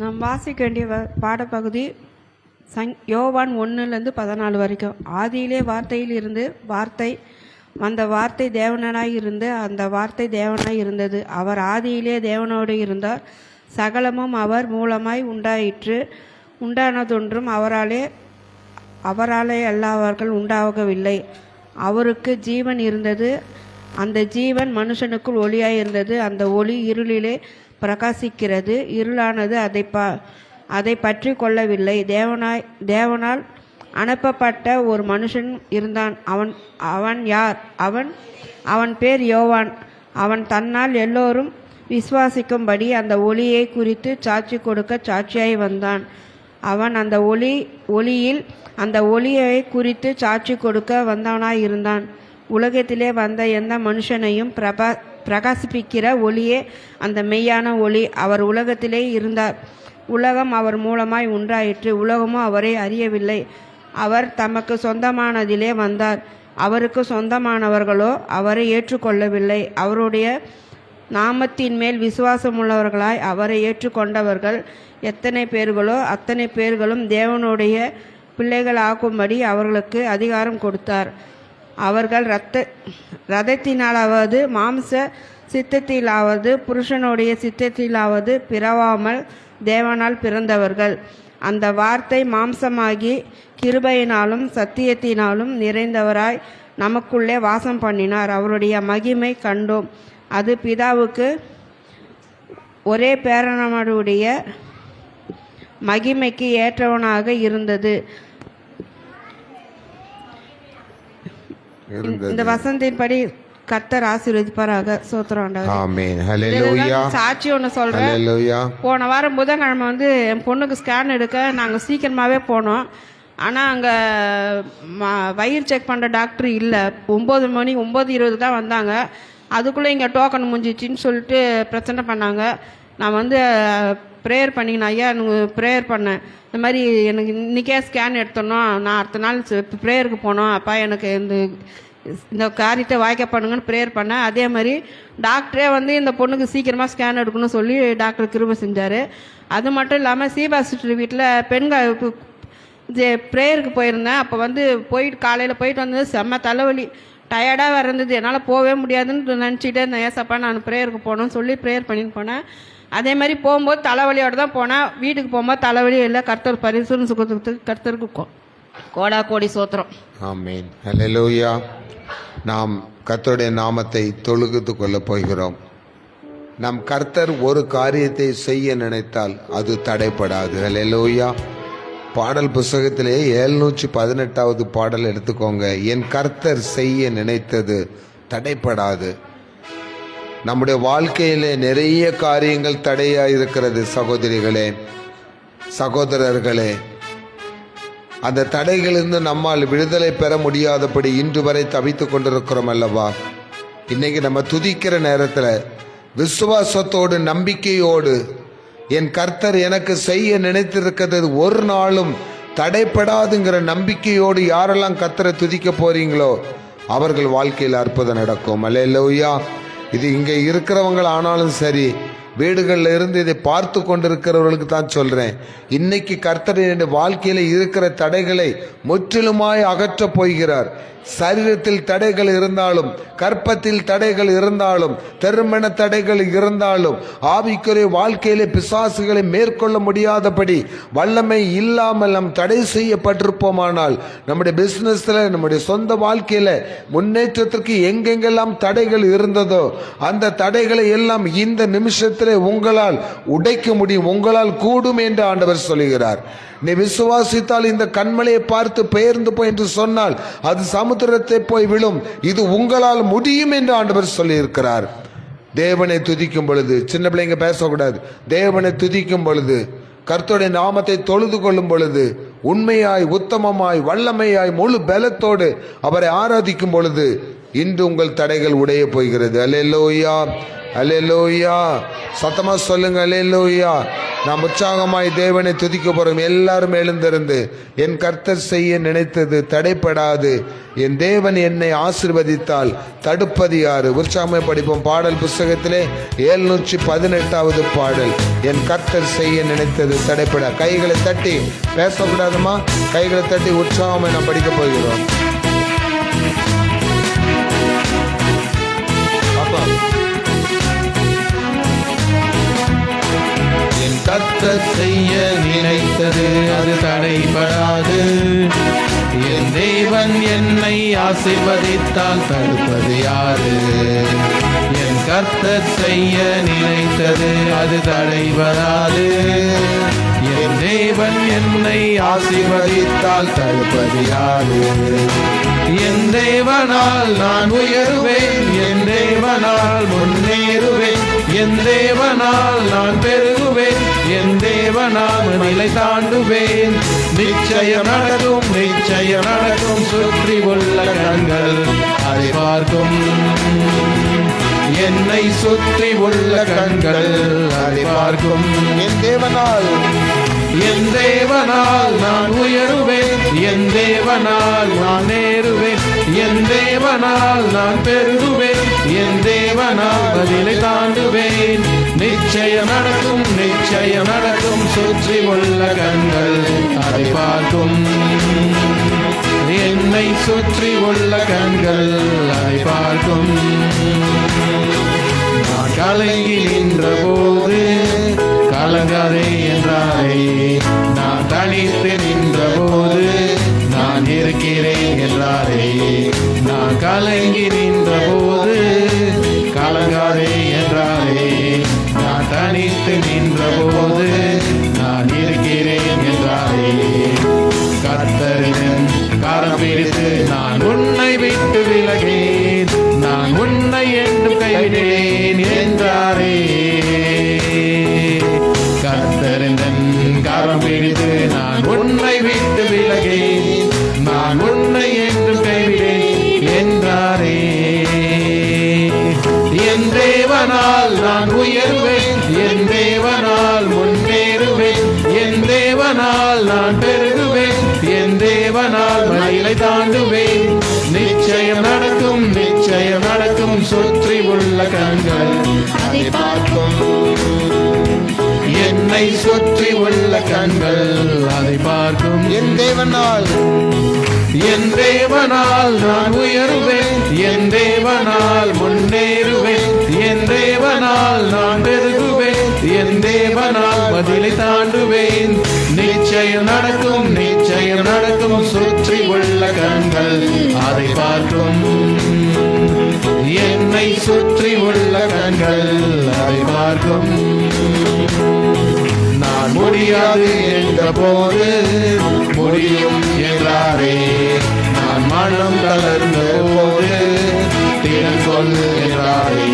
நாம் வாசிக்க வேண்டிய பாடப்பகுதி யோவான் 1-14 வரைக்கும். ஆதியிலே வார்த்தையில் இருந்து வார்த்தை, அந்த வார்த்தை தேவனாய் இருந்து, அந்த வார்த்தை தேவனாய் இருந்தது. அவர் ஆதியிலே தேவனோடு இருந்தார். சகலமும் அவர் மூலமாய் உண்டாயிற்று. உண்டானதொன்றும் அவராலே அல்லாதவர்கள் உண்டாகவில்லை. அவருக்கு ஜீவன் இருந்தது. அந்த ஜீவன் மனுஷனுக்குள் ஒளியாய் இருந்தது. அந்த ஒளி இருளிலே பிரகாசிக்கிறது. இருளானது அதை பற்றி கொள்ளவில்லை. தேவனால் அனுப்பப்பட்ட ஒரு மனுஷன் இருந்தான். அவன் யார்? அவன் பேர் யோவான். அவன் தன்னால் எல்லோரும் விசுவாசிக்கும்படி அந்த ஒளியை குறித்து சாட்சி கொடுக்க சாட்சியாய் வந்தான். அவன் அந்த ஒளியில் அந்த ஒளியை குறித்து சாட்சி கொடுக்க வந்தவனாய் இருந்தான். உலகத்திலே வந்த எந்த மனுஷனையும் பிரகாசிப்பிக்கிற ஒளியே அந்த மெய்யான ஒளி. அவர் உலகத்திலே இருந்தார். உலகம் அவர் மூலமாய் உண்டாயிற்று. உலகமும் அவரை அறியவில்லை. அவர் தமக்கு சொந்தமானதிலே வந்தார். அவருக்கு சொந்தமானவர்களோ அவரை ஏற்றுக்கொள்ளவில்லை. அவருடைய நாமத்தின் மேல் விசுவாசமுள்ளவர்களாய் அவரை ஏற்றுக்கொண்டவர்கள் எத்தனை பேர்களோ அத்தனை பேர்களும் தேவனுடைய பிள்ளைகள் ஆக்கும்படி அவர்களுக்கு அதிகாரம் கொடுத்தார். அவர்கள் இரத்தத்தினாலாவது மாம்ச சித்தத்திலாவது புருஷனுடைய சித்தத்திலாவது பிறவாமல் தேவனால் பிறந்தவர்கள். அந்த வார்த்தை மாம்சமாகி கிருபையினாலும் சத்தியத்தினாலும் நிறைந்தவராய் நமக்குள்ளே வாசம் பண்ணினார். அவருடைய மகிமை கண்டோம். அது பிதாவுக்கு ஒரே பேரனமுடைய மகிமைக்கு ஏற்றவனாக இருந்தது. இந்த வசனத்தின்படி கர்த்தர் ஆசீர்வதிப்பாராக. சோத்திரம். சாட்சி ஒன்று சொல்றேன். போன வாரம் புதன்கிழமை என் பொண்ணுக்கு ஸ்கேன் எடுக்க நாங்கள் சீக்கிரமாகவே போனோம். ஆனால் அங்கே வயிறு செக் பண்ணுற டாக்டர் இல்லை. 9 மணி 9:20 தான் வந்தாங்க. அதுக்குள்ளே இங்கே டோக்கன் முடிஞ்சிச்சின்னு சொல்லிட்டு பிரச்சனை பண்ணாங்க. நான் ப்ரேயர் பண்ணிக்கினேன். ஐயா எனக்கு ப்ரேயர் பண்ணேன். இந்த மாதிரி எனக்கு இன்றைக்கே ஸ்கேன் எடுத்தோன்னா நான் அடுத்த நாள் ப்ரேயருக்கு போனோம். அப்பா எனக்கு இந்த காரியத்தை வாய்க்க பண்ணுங்கன்னு ப்ரேயர் பண்ணேன். அதே மாதிரி டாக்டரே இந்த பொண்ணுக்கு சீக்கிரமாக ஸ்கேன் எடுக்கணும்னு சொல்லி டாக்டர் கிருபை செஞ்சார். அது மட்டும் இல்லாமல் சீபா சிஸ்டர் வீட்டில் பெண்கள் ப்ரேயருக்கு போயிருந்தேன். அப்போ போயிட்டு காலையில் போயிட்டு வந்தது செம்ம தலைவலி, டயர்டாக இருந்தது. என்னால் போகவே முடியாதுன்னு நினச்சிக்கிட்டே இருந்தேன். ஏசப்பா நான் ப்ரேயருக்கு போகணும்னு சொல்லி ப்ரேயர் பண்ணிட்டு போனேன். அதே மாதிரி போகும்போது தலைவலியோடு தான் போனேன். வீட்டுக்கு போகும்போது தலைவலி இல்லை. கர்த்தர் பரிசுன்னு சுகத்துக்கு கர்த்தருக்கு கோடி சோத்திரம். ஆமென். ஹல்லேலூயா. நாம் கர்த்தருடைய நாமத்தை தொழுது கொள்ள போகிறோம். நம் கர்த்தர் ஒரு காரியத்தை செய்ய நினைத்தால் அது தடைப்படாது. ஹல்லேலூயா. பாடல் புஸ்தகத்திலே 718வது பாடல் எடுத்துக்கோங்க. என் கர்த்தர் செய்ய நினைத்தது தடைப்படாது. நம்முடைய வாழ்க்கையிலே நிறைய காரியங்கள் தடையா இருக்கிறது. சகோதரிகளே, சகோதரர்களே, அந்த தடைகளிலிருந்து நம்மால் விடுதலை பெற முடியாதபடி இன்று வரை தவித்துக் கொண்டிருக்கிறோம் அல்லவா? இன்னைக்கு நம்ம துதிக்கிற நேரத்தில் விசுவாசத்தோடு நம்பிக்கையோடு என் கர்த்தர் எனக்கு செய்ய நினைத்திருக்கிறது ஒரு நாளும் தடைப்படாதுங்கிற நம்பிக்கையோடு யாரெல்லாம் கர்த்தரை துதிக்க போறீங்களோ அவர்கள் வாழ்க்கையில் அற்புதம் நடக்கும். அல்லேலூயா. இது இங்கே இருக்கிறவங்க ஆனாலும் சரி, வீடுகளில் இருந்து இதை பார்த்து கொண்டிருக்கிறவர்களுக்கு தான் சொல்றேன். இன்னைக்கு கர்த்தர் வாழ்க்கையில இருக்கிற தடைகளை முற்றிலுமாய் அகற்றப் போகிறார். சரீரத்தில் தடைகள் இருந்தாலும், கற்பத்தில் தடைகள் இருந்தாலும், திருமண தடைகள் இருந்தாலும், ஆவிக்குரிய வாழ்க்கையிலே பிசாசுகளை மேற்கொள்ள முடியாதபடி வல்லமை இல்லாமல் நம் தடை செய்யப்பட்டிருப்போமானால் நம்முடைய பிசினஸ்ல, நம்முடைய சொந்த வாழ்க்கையில முன்னேற்றத்திற்கு எங்கெங்கெல்லாம் தடைகள் இருந்ததோ அந்த தடைகளை எல்லாம் இந்த நிமிஷத்திலே உங்களால் உடைக்க முடியும், உங்களால் கூடும் என்று ஆண்டவர் சொல்கிறார். நீ விசுவாசித்தால் இந்த கண்மலையை பார்த்து பெயர்ந்து போய் என்று சொன்னால் அது சமுத்திரத்தை போய் விழும். இது உங்களால் முடியும் என்று ஆண்டவர் சொல்லி இருக்கிறார். தேவனை துதிக்கும் பொழுது, சின்ன பிள்ளைங்க பேசக்கூடாது, தேவனை துதிக்கும் பொழுது, கர்த்தருடைய நாமத்தை தொழுது கொள்ளும் பொழுது, உண்மையாய் உத்தமமாய் வல்லமையாய் முழு பலத்தோடு அவரை ஆராதிக்கும் பொழுது இன்று உங்கள் தடைகள் உடைய போகிறது. அல்லேலூயா. அல்லேலூயா. சத்தமா சொல்லுங்க அல்லேலூயா. நாம் உற்சாகமாய் தேவனை துதிக்க போறோம். எல்லாரும் எழுந்திருந்து, என் கர்த்தர் செய்ய நினைத்தது தடைப்படாது, என் தேவன் என்னை ஆசீர்வதித்தால் தடுப்பது யாரு? உற்சாகமாய் படிப்போம். பாடல் புஸ்தகத்திலே 718வது பாடல், என் கர்த்தர் செய்ய நினைத்தது தடைப்பட. கைகளை தட்டி, பேசக்கூடாதுமா, கைகளை தட்டி உற்சாகமாய் நாம் படிக்க போகிறோம். கர்த்தர் செய்ய நினைத்தது அது தடைபடாது, என் தேவன் என்னை ஆசீர்வதித்தால் தடுப்பது யாரு? என் கர்த்தர் செய்ய நினைத்தது அது தடைபடாது, என் தேவன் என்னை ஆசீர்வதித்தால் தடுப்பது யாரு? என் தேவனால் நான் உயருவேன், என் தேவனால் முன்னேறுவேன், என் தேவனால் நான் பெருகுவேன், என் தேவனால் நிலை தாண்டுவேன். நிச்சயம் நடக்கும், நிச்சயம் நடக்கும், சுற்றி உள்ள கண்கள் அதை பார்க்கும். என்னை சுற்றி உள்ள கண்கள் அதை பார்க்கும். என் தேவனால், என் தேவனால் நான் உயருவேன், என் தேவனால் நான் ஏறுவேன், என் தேவனால் நான் பெருகுவேன், என் தேவனால் பதிலை தாண்டுவேன். நிச்சயம் நடக்கும், நிச்சயம் நடக்கும், சுற்றி உள்ள கண்கள் அதை பார்க்கும். என்னை சுற்றி உள்ள கண்கள் அதை பார்க்கும். நான் கலங்கி நின்ற போது கலங்காதே என்றாரே, நான் தனித்து நின்ற போது நான் இருக்கிறேன் என்றாரே. நான் கலங்கி நின்ற போது கலங்காதே என்றாரே, நான் தனித்து நின்ற போது நான் இருக்கிறேன் என்றாரே. கர்த்தரின் கரம் பிடித்து நான் உன்னை விட்டு விலகேன், நான் உன்னை என்று கைவிடேன் என்றாரே. கர்த்தரின் கரம் பிடித்து நான் உன்னை விட்டு விலகேன், நான் உன்னை என்று கைவிடேன் என்றாரே. என் தேவனால் நான் உயர்வேன், என் தேவனால் முன்னேறுவேன், என் தேவனால் நான் பெருகுவேன், என் தேவனால் மயிலை தாண்டுவேன். நிச்சயம் நடக்கும், நிச்சயம் நடக்கும், சுற்றி உள்ள கண்கள் அதை பார்க்கும். என்னை சுற்றி உள்ள கண்கள் அதை பார்க்கும். என் தேவனால், என் தேவனால் நான் உயருவேன், என் தேவனால் முன்னேறுவேன், என் தேவனால் நான் பெருகுவேன், என் தேவனால் பதிலை தாண்டுவேன். நிச்சயம் நடக்கும், நிச்சயம் நடக்கும், சுற்றி உள்ள கண்கள் அதை பார்க்கும். என்னை சுற்றி உள்ள கண்கள் அதை பார்க்கும். நான் முடியாது என்ற போது முடியும் என்றாரே, நான் மனம் தளர்ந்த போது திறன் கொண்டு என்றாரே.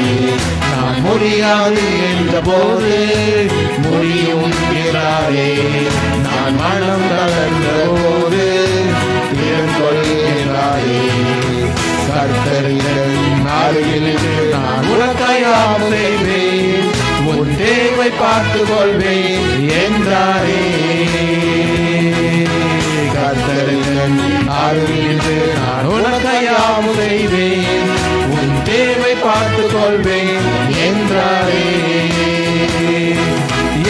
நான் முடியாது என்ற போது முடியும் என்றாரே, நான் மனம் தளர்ந்த போது திறன் கொண்டு என்றாரே. கர்த்தரின் அருகில் நான் உனக்காக செய்வேன், உன் தேவை பார்த்துக் கொள்வேன் என்றாரே. கர்த்தரின் அருகில் நான் உனக்காக செய்வேன், உன் தேவை பார்த்துக் கொள்வேன் என்றாரே.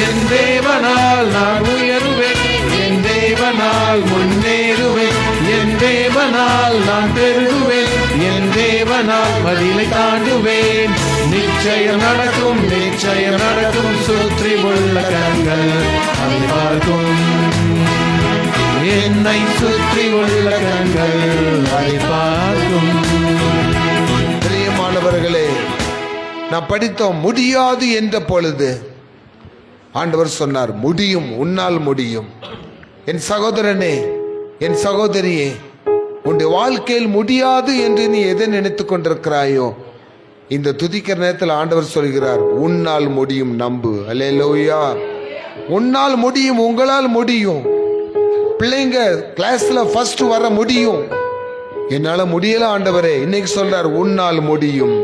என் தேவனால் நான் உயருவேன், என் தேவனால் முன்னேறுவேன், என் தேவனால் நான் பெருகுவேன், என் தேவனால் பதிலை தாண்டுவேன். நிச்சயம் நடக்கும், நிச்சயம் நடக்கும், சுற்றி உள்ள கண்கள் அதை பார்க்கும். என்னை சுற்றி உள்ள கண்கள் அதை பார்க்கும். பிரியமானவர்களே, நான் படித்தோம், முடியாது என்ற பொழுது ஆண்டவர் சொன்னார், முடியும், உன்னால் முடியும். என் சகோதரனே, என் சகோதரியே, உன்னுடைய வாழ்க்கையில் முடியாது என்று நீ எதை நினைத்துக் கொண்டிருக்கிறாயோ, இந்த துதிக்கிற நேரத்தில் ஆண்டவர் சொல்கிறார், உன்னால் முடியும், நம்பு. அல்லேலூயா. உன்னால் முடியும், உங்களால் முடியும். பிள்ளைங்க கிளாஸ்ல ஃபர்ஸ்ட் வர முடியும். என்னால முடியல ஆண்டவரே, இன்னைக்கு சொல்றார், உன்னால் முடியும்.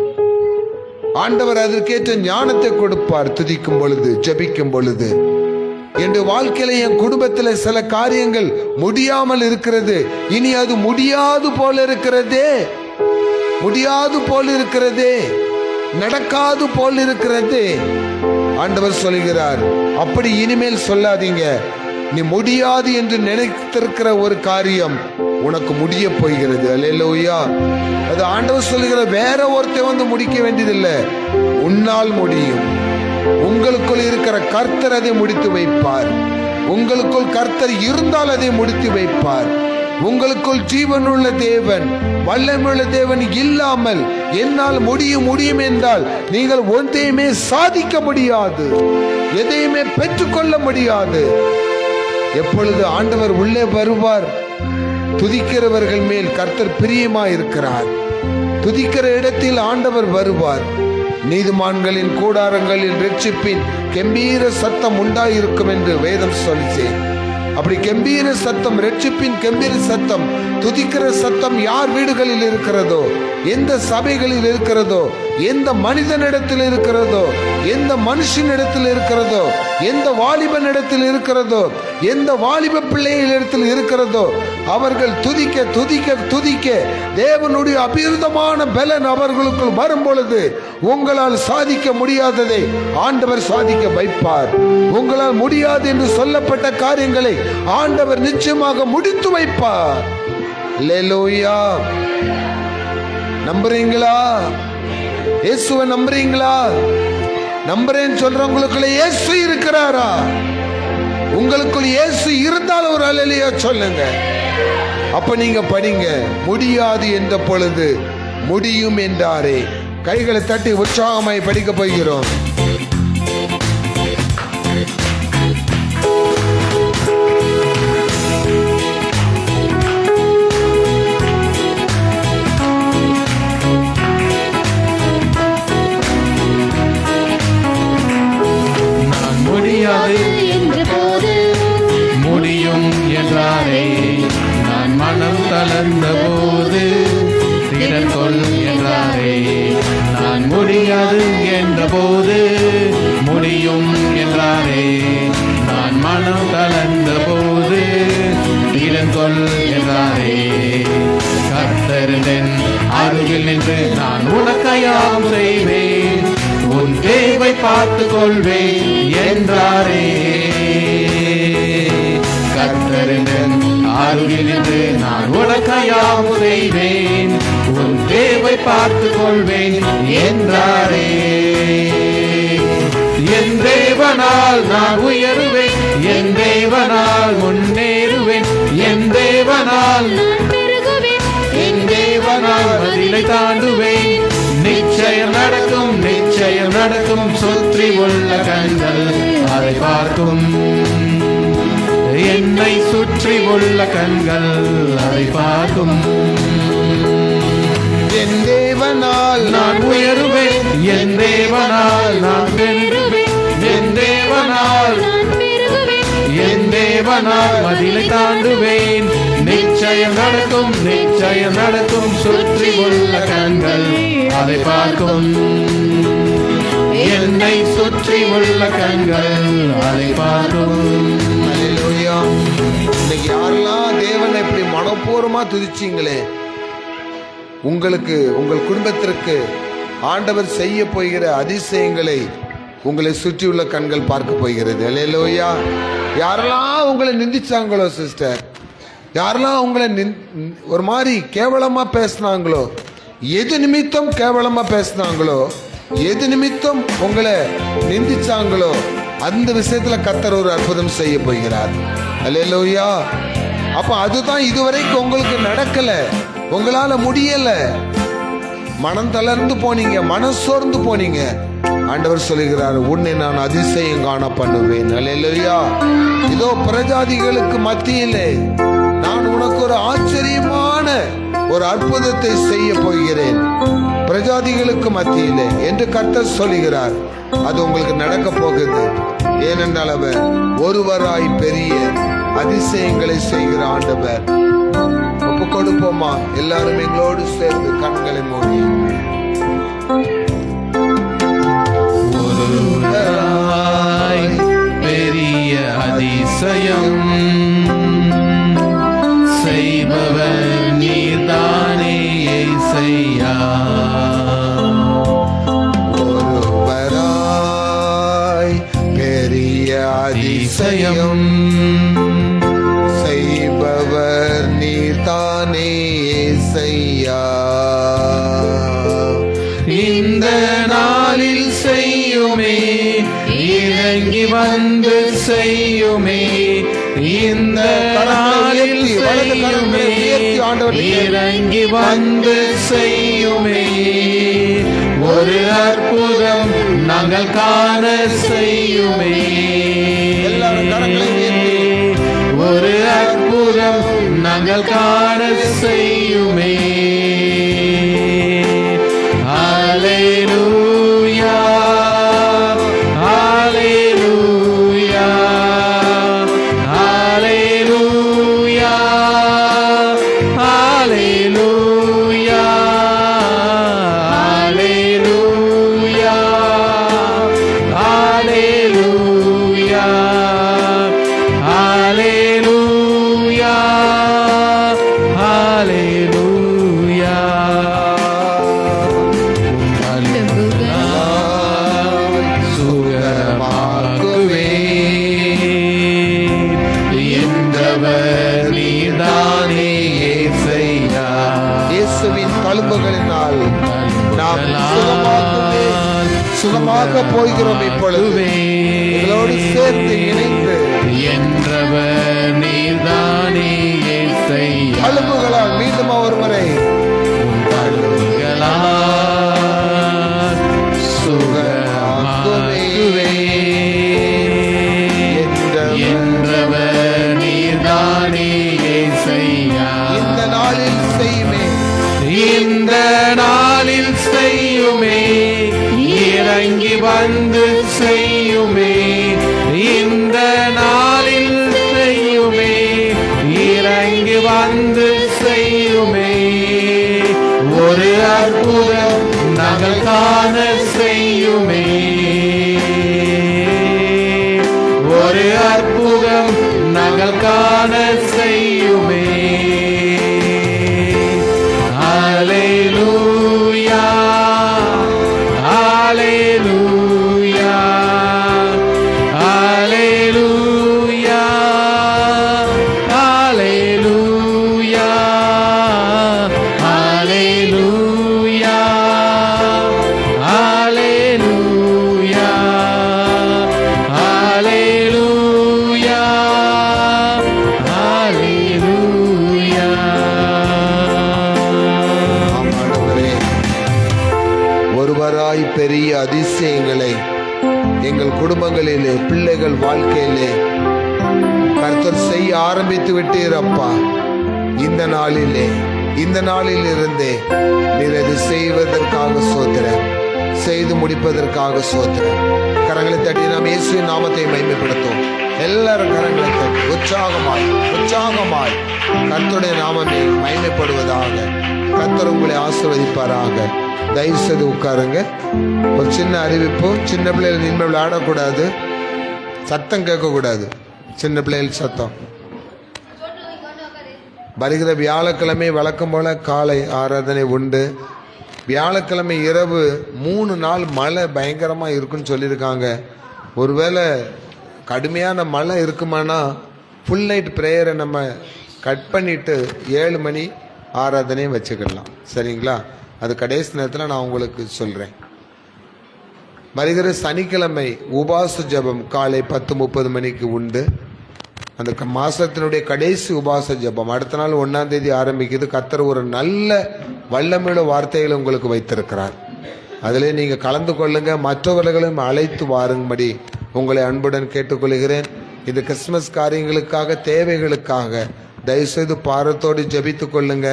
ஆண்டவர் அதற்கேற்ற ஞானத்தை கொடுப்பார். துதிக்கும் பொழுது, ஜெபிக்கும் பொழுது. என் வாழ்க்கையில, என் குடும்பத்தில் சில காரியங்கள் முடியாமல் இருக்கிறது. இனி அது முடியாது போல இருக்கிறதே, முடியாது போல் இருக்கிறதே, நடக்காது போல் இருக்கிறதே. ஆண்டவர் சொல்கிறார், அப்படி இனிமேல் சொல்லாதீங்க. நீ முடியாது என்று நினைத்திருக்கிற ஒரு காரியம் உனக்கு முடிய போகிறது. அல்லேலூயா. அது ஆண்டவர் சொல்லுகிற, வேற ஒருத்தர் வந்து முடிக்க வேண்டியதில்லை, உன்னால் முடியும். உங்களுக்குள் இருக்கிற கர்த்தர் அதை முடித்து வைப்பார். உங்களுக்குள் கர்த்தர் இருந்தால் அதை முடித்து வைப்பார். உங்களுக்குள் ஜீவனுள்ள தேவன், வல்லமையுள்ள தேவன் இல்லாமல் என்னால் முடியும் முடியும் என்றால் நீங்கள் ஒன்றையுமே சாதிக்க முடியாது, எதையுமே பெற்றுக்கொள்ள முடியாது. எப்பொழுது ஆண்டவர் உள்ளே வருவார், துதிக்கிறவர்கள் மேல் கர்த்தர் பிரியமாயிருக்கிறார். துதிக்கிற இடத்தில் ஆண்டவர் வருவார். நீதிமான்களின் கூடாரங்களில் ரட்சிப்பின் கெம்பீர சத்தம் உண்டாயிருக்கும் என்று வேதம் சொல்லிச்சு. அப்படி கெம்பீர சத்தம், ரட்சிப்பின் கெம்பீர சத்தம், துதிக்கிற சத்தம் யார் வீடுகளில் இருக்கிறதோ, எந்த சபைகளில் இருக்கிறதோ, எந்த மனிதனிடத்தில் இருக்கிறதோ, எந்த மனுஷனிடத்தில் இருக்கிறதோ, எந்த வாலிபனிடத்தில் இருக்கிறதோ, எந்த வாலிப பிள்ளைகளிடத்தில் இருக்கிறதோ, அவர்கள் துதிக்க துதிக்க துதிக்க தேவனுடைய அபிருதமான பலன் அவர்களுக்குள் வரும் பொழுது உங்களால் சாதிக்க முடியாததை ஆண்டவர் சாதிக்க வைப்பார். உங்களால் முடியாது என்று சொல்லப்பட்ட காரியங்களை ஆண்டவர் நிச்சயமாக முடித்து வைப்பார். அல்லேலூயா. நம்புறீங்களா? இயேசுவை நம்புறீங்களா? நம்புறேன்னு சொல்றவங்களுக்குள்ள இயேசு இருக்கிறாரா? உங்களுக்குள் இயேசு இருந்தால் ஒரு அல்லேலூயா சொல்லுங்க. அப்ப நீங்க படிங்க, முடியாது என்ற பொழுது முடியும் என்றாரே. கைகளை தட்டி உற்சாகமாய் படிக்க போகிறோம். முடியும் என்றாரே, நான் மனம் தளர்ந்த போது திடன்கொள் என்றாரே. நான் முடியாது என்ற போது முடியும் என்றாரே, நான் மனம் தளர்ந்த போது திடன்கொள் என்றாரே. கர்த்தரின் அருகில் நின்று நான் உனக்கையாம் செய்வேன், உன் தேவை பார்த்துக் கொள்வேன் என்றாரே. கர்த்தரின் அருகில் நின்று நான் உனக்கையாம் செய்வேன், உன் தேவை பார்த்துக் கொள்வேன் என்றாரே. என் தேவனால் நான் உயருவேன், என் தேவனால் முன்னேறுவேன், என் தேவனால் என் தேவனால் மதிலை தாண்டுவேன். நிச்சயம் நடக்கும், நிச்சயம் நடக்கும், சுற்றி உள்ள கண்கள் அதை பார்க்கும். என்னை சுற்றி உள்ள கண்கள் அதை பார்க்கும். என் தேவனால் நான் உயருவேன், என் தேவனால் நான் பெருகுவேன், என் தேவனால் என் தேவனால் மதிலை தாண்டுவேன். நிச்சயம் நடக்கும், நிச்சயம் நடக்கும், சுற்றி உள்ள கண்கள் அதை பார்க்கும். என்னை சுற்றி உள்ள கண்கள் அதை பார்க்கும். அல்லேலூயா. இன்னைக்கு யாரெல்லாம் தேவனை இப்படி மனப்பூர்வமா துதிச்சீங்களே, உங்களுக்கு, உங்கள் குடும்பத்திற்கு ஆண்டவர் செய்ய போகிற அதிசயங்களை உங்களை சுற்றியுள்ள கண்கள் பார்க்க போகிறது. அல்லேலூயா. யாரெல்லாம் உங்களை நிந்திச்சாங்களோ சிஸ்டர், யாரெல்லாம் உங்களை ஒரு மாதிரி கேவலமா பேசினாங்களோ, எது நிமித்தம் கேவலமா பேசினாங்களோ, எது நிமித்தம் உங்களை நிந்திச்சாங்களோ, அந்த விஷயத்துல கர்த்தர் ஒரு அற்புதம் செய்ய போகிறார். அல்லேலூயா. அப்ப அதுதான் இதுவரைக்கும் உங்களுக்கு நடக்கல, உங்களால முடியல, மனம் தளர்ந்து போனீங்க, மனம் சோர்ந்து போனீங்க. ஆண்டவர் சொல்லுகிறார், உன்னை நான் அதிசயம் காண பண்ணுவேன். அல்லேலூயா. இதோ பிரஜாதிகளுக்கு மத்தியிலே நான் உனக்கு ஒரு ஆச்சரியமான ஒரு அற்புதத்தை செய்ய போகிறேன், பிரஜாதிகளுக்கு மத்தியிலே என்று கர்த்தர் சொல்லுகிறார். அது உங்களுக்கு நடக்க போகுது. ஏனென்றால் அவர் ஒருவராய் பெரிய அதிசயங்களை செய்கிற ஆண்டவர். ஒப்பு கொடுப்போமா? எல்லாரும் எங்களோடு சேர்ந்து கண்களை மூடி அதிசயம் செய்பவர் நீர்தானே ஏசையா. இந்த நாளில் செய்யுமே, இறங்கி வந்து செய்யுமே. இந்த நாளில் செய்யுமே, இறங்கி வந்து செய்யுமே. ஒரு அற்புதம் நாங்கள் காண செய்யுமே. ஒரு அற்புதம் நாங்கள் காண செய்யுமே. ஹல்லேலூயா, ஹல்லேலூயா, ஹல்லேலூயா, ஹல்லேலூயா, ஹல்லேலூயா, ஹல்லேலூயா, ஹல்லேலூயா, ஹல்லேலூயா. சுகமாக்குவே என்றவர் நீதானே ஏசையா. இயேசுவின் தழும்புகளினால் நாம் சுகமாக போகிறோம். இப்பொழுது எங்களோடு சேர்த்து இணைந்து என்றவர் நீதானே ஏசையா. தழும்புகளால் மீண்டும் ஒரு முறை சுகமாக்குவே என்றவர் நீதானே ஏசையா. இந்த நாளில் செய்யுமே, இந்த நாளில் செய்யுமே, இறங்கி வந்து செய்யுமே. இந்த நாளில் செய்யுமே, இறங்கி வந்து செய்யுமே. ஒரு அற்புதம் நாங்கள் காண செய்யுமே. ஒரு அற்புதம் நாங்கள் காண செய்யுமே. ஹல்லேலூயா, ஹல்லேலூயா, ஹல்லேலூயா, ஹல்லேலூயா, ஹல்லேலூயா, ஹல்லேலூயா, ஹல்லேலூயா, ஹல்லேலூயா. ஆண்டவரே, ஒருவராய் பெரிய அதிசயங்களை எங்கள் குடும்பங்களிலே, பிள்ளைகள் வாழ்க்கையிலே கர்த்தர் செய்ய ஆரம்பித்து விட்டீர் அப்பா. இந்த நாளிலே, இந்த நாளில் இருந்தே நீர் அதை செய்வதற்காக சோத்திரம், செய்து முடிப்பதற்காக சோத்திரம். கரங்களை தட்டி நாம் இயேசுவின் நாமத்தை மகிமைப்படுத்தும். எல்லாரும் கரங்களை தட்டி உற்சாகமாய் உற்சாகமாய் கர்த்தருடைய நாமமே மகிமைப்படுவதாக. கர்த்தர் உங்களை ஆசீர்வதிப்பாராக. தயவு செய்து உட்காருங்க. ஒரு சின்ன அறிவிப்பு, சின்ன பிள்ளைகள் இனிமேல் விளையாடக்கூடாது, சத்தம் கேட்கக்கூடாது. சின்ன பிள்ளைகள் சத்தம். வருகிற வியாழக்கிழமை வழக்கம் போல காலை ஆராதனை உண்டு. வியாழக்கிழமை இரவு 3 நாள் மழை பயங்கரமாக இருக்குன்னு சொல்லியிருக்காங்க. ஒருவேளை கடுமையான மழை இருக்குமானா ஃபுல் நைட் ப்ரேயரை நம்ம கட் பண்ணிவிட்டு 7 மணி ஆராதனையும் வச்சுக்கிடலாம். சரிங்களா? அது கடைசி நேரத்தில் நான் உங்களுக்கு சொல்கிறேன். வருகிற சனிக்கிழமை உபாச ஜபம் காலை 10:30 மணிக்கு உண்டு. அந்த மாதத்தினுடைய கடைசி உபாச ஜபம் அடுத்த நாள் 1ஆம் தேதி ஆரம்பிக்குது. கர்த்தர் ஒரு நல்ல வல்லமையுள்ள வார்த்தைகளை உங்களுக்கு வைத்திருக்கிறார். அதிலே நீங்கள் கலந்து கொள்ளுங்க. மற்றவர்களும் அழைத்து வாரும்படி உங்களை அன்புடன் கேட்டுக்கொள்கிறேன். இது கிறிஸ்துமஸ் காரியங்களுக்காக, தேவைகளுக்காக தயவுசெய்து பாரத்தோடு ஜபித்து கொள்ளுங்க.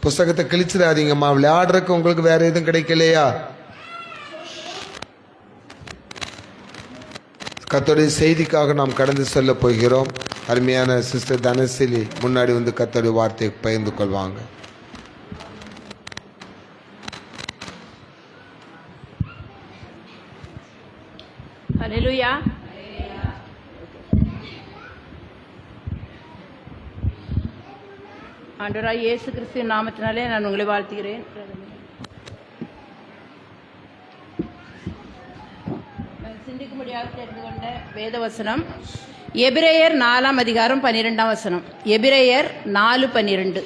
புஸ்தகத்தை கிழிச்சிடாதீங்கம்மா. விளையாடுறதுக்கு உங்களுக்கு வேற எதுவும் கிடைக்கலையா? கர்த்தருடைய செய்திக்காக நாம் கடந்து செல்ல போகிறோம். அருமையான சிஸ்டர் தனசிலி முன்னாடி வந்து கர்த்தருடைய வார்த்தையை பகிர்ந்து கொள்வாங்க. ஹல்லேலூயா. ஆண்டவராய் இயேசு கிறிஸ்துவின் நாமத்தினாலே நான் உங்களை வாழ்த்துகிறேன். சிந்திக்கும்படியாக தெரிந்து கொண்ட வேதவசனம் எபிரேயர் 4:12. எபிரேயர் 4:12.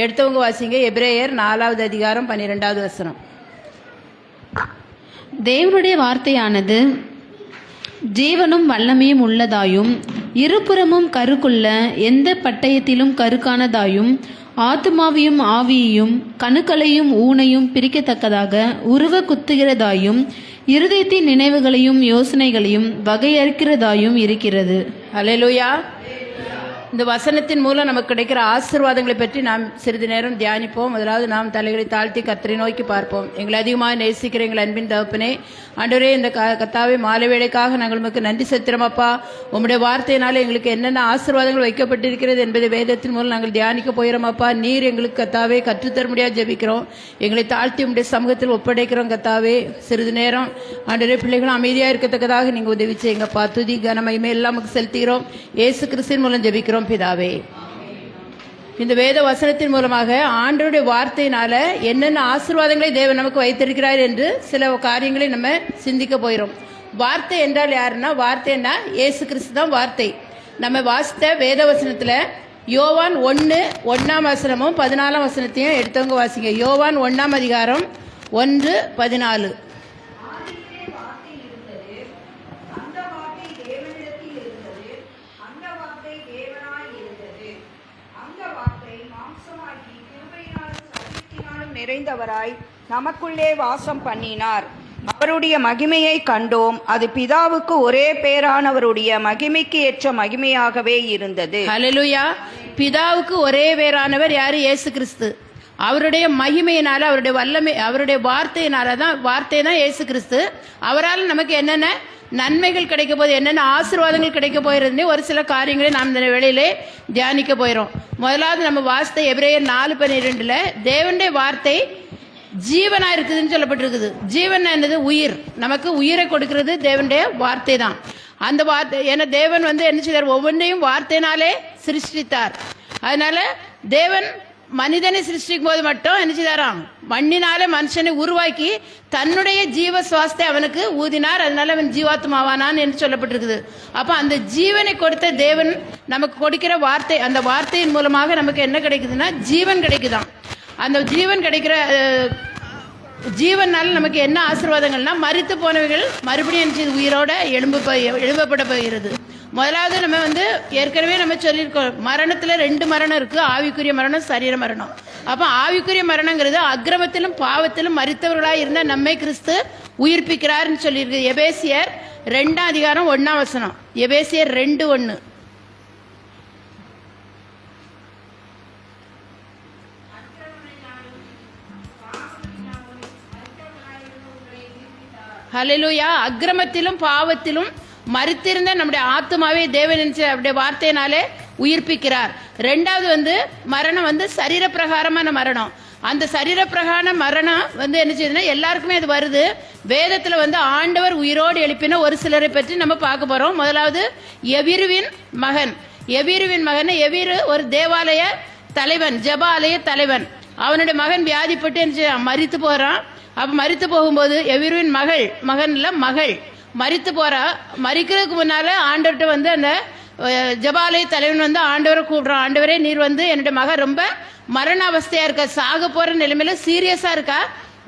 எடுத்தவங்க வாசிங்க. எபிரேயர் 4:12. தேவனுடைய வார்த்தையானது ஜீவனும் வல்லமையும் உள்ளதாயும் இருபுறமும் கருக்குள்ள எந்த பட்டயத்திலும் கருக்கானதாயும் ஆத்துமாவையும் ஆவியையும் கணுக்களையும் ஊனையும் பிரிக்கத்தக்கதாக உருவ குத்துகிறதாயும் இருதயத்தின் நினைவுகளையும் யோசனைகளையும் வகையறுக்கிறதாயும் இருக்கிறது. அல்லேலூயா. இந்த வசனத்தின் மூலம் நமக்கு கிடைக்கிற ஆசீர்வாதங்களை பற்றி நாம் சிறிது நேரம் தியானிப்போம். முதலாவது நாம் தலைகளை தாழ்த்தி கர்த்தரை நோக்கி பார்ப்போம். எங்களை அதிகமாக நேசிக்கிற எங்கள் அன்பின் தகப்பனே, ஆண்டவரே, இந்த கர்த்தாவே மாலை வேளைக்காக நாங்கள் உமக்கு நன்றி செலுத்துகிறோம் அப்பா. உம்முடைய வார்த்தையினால எங்களுக்கு என்னென்ன ஆசீர்வாதங்கள் வைக்கப்பட்டிருக்கிறது என்பதை வேதத்தின் மூலம் நாங்கள் தியானிக்க போகிறோம் அப்பா. நீர் எங்களுக்கு கர்த்தாவே கற்றுத்தர முடியாது ஜெபிக்கிறோம். எங்களை தாழ்த்தி உம்முடைய சமூகத்தில் ஒப்படைக்கிறோம் கர்த்தாவே. சிறிது நேரம் ஆண்டவரே பிள்ளைகளும் அமைதியாக இருக்கத்தக்கதாக நீங்கள் உதவி செய்யுங்கப்பா. துதி கனமகிமை எல்லாம் நமக்கு செலுத்துகிறோம். இயேசு கிறிஸ்துவின் மூலம் ஜெபிக்கிறோம் பிதாவே. இந்த வேத வசனத்தின் மூலமாக ஆண்டவருடைய வார்த்தையினால என்னென்ன ஆசீர்வாதங்களை தேவன் நமக்கு வைத்திருக்கிறார் என்று சில காரியங்களை நம்ம சிந்திக்க போகிறோம். வார்த்தை என்றால் யாருன்னா, வார்த்தைன்னா இயேசு கிறிஸ்து தான் வார்த்தை. நம்ம வாசித்த வேத வசனத்துல யோவான் 1:1 14 எடுத்தவங்க வாசிங்க. யோவான் 1:1-14. நிறைந்தவராய் நமக்குள்ளே வாசம் பண்ணினார். அவருடைய மகிமையை கண்டோம். அது பிதாவுக்கு ஒரே பேரானவருடைய மகிமைக்கு ஏற்ற மகிமையாகவே இருந்தது. ஹல்லேலூயா. பிதாவுக்கு ஒரே பேரானவர் யாரு? இயேசு கிறிஸ்து. அவருடைய மகிமையினால, அவருடைய வல்லமை, அவருடைய வார்த்தையினால தான், வார்த்தை தான் இயேசு கிறிஸ்து. அவரால் நமக்கு என்னென்ன நன்மைகள் கிடைக்க போகுது, என்னென்ன ஆசீர்வாதங்கள் கிடைக்க போயிருந்தே ஒரு சில காரியங்களை நாம் இந்த வேளையிலே தியானிக்க போயிடும். முதலாவது நம்ம வாசித்த எபிரேயர் 4:12 தேவனுடைய வார்த்தை ஜீவனா இருக்குதுன்னு சொல்லப்பட்டிருக்குது. ஜீவன் என்னது? உயிர். நமக்கு உயிரை கொடுக்கிறது தேவனுடைய வார்த்தை தான். அந்த வார்த்தை ஏன்னா தேவன் என்ன செய்தார்? ஒவ்வொன்றையும் வார்த்தையினாலே சிருஷ்டித்தார். அதனால தேவன் மனிதனை சிருஷ்டிக்கும் போது மட்டும் என்ன செய்தாராம்? மண்ணினாலே மனுஷனை உருவாக்கி தன்னுடைய ஜீவ சுவாசத்தை அவனுக்கு ஊதினார். அதனால அவன் ஜீவாத்மாவானான் என்று சொல்லப்பட்டிருக்குது. அப்ப அந்த ஜீவனை கொடுத்த தேவன் நமக்கு கொடுக்கிற வார்த்தை, அந்த வார்த்தையின் மூலமாக நமக்கு என்ன கிடைக்குதுன்னா ஜீவன் கிடைக்குதான். அந்த ஜீவன் கிடைக்கிற ஜீவனால நமக்கு என்ன ஆசீர்வாதங்கள்னா, மரித்து போனவைகள் மறுபடியும் உயிரோட எழும்பப்பட போகிறது. முதலாவது நம்ம ஏற்கனவே நம்ம சொல்லியிருக்கோம், மரணத்துல 2 மரணம் இருக்கு. ஆவிக்குரிய மரணம், சரீர மரணம். அப்ப ஆவிக்குரிய மரணங்கிறது அக்கிரமத்திலும் பாவத்திலும் மரித்தவர்களாக இருந்த நம்மை கிறிஸ்து உயிர்ப்பிக்கிறார்னு சொல்லியிருக்கு. எபேசியர் 2:1. எபேசியர் 2:1. ஹல்லேலூயா. அக்கிரமத்திலும் பாவத்திலும் மரித்திருந்த நம்முடைய ஆத்மாவை தேவன் அவருடைய வார்த்தையினாலே உயிர்ப்பிக்கிறார். ரெண்டாவது மரணம் சரீர பிரகாரமான மரணம். அந்த சரீர பிரகார மரணம் என்ன செய்யுதுன்னா எல்லாருக்குமே அது வருது. வேதத்துல ஆண்டவர் உயிரோடு எழுப்பின ஒரு சிலரை பற்றி நம்ம பார்க்க போறோம். முதலாவது எபிருவின் மகன். எபிருவின் மகன், எபிரு ஒரு தேவாலய தலைவன், ஜெபாலய தலைவன். அவனுடைய மகன் வியாதிப்பட்டு மரித்து போறான். அப்ப மரித்து போகும்போது எபிருவின் மகள் மரித்து போறா. மரிக்கிறதுக்கு முன்னால ஆண்டவர்கிட்ட அந்த ஜெபாலய தலைவன் ஆண்டவரை கூப்பிடுறான். ஆண்டவரே, நீர் என்னுடைய மகன் ரொம்ப மரண அவஸ்தையா இருக்கா, சாக போற நிலைமையில சீரியஸா இருக்கா,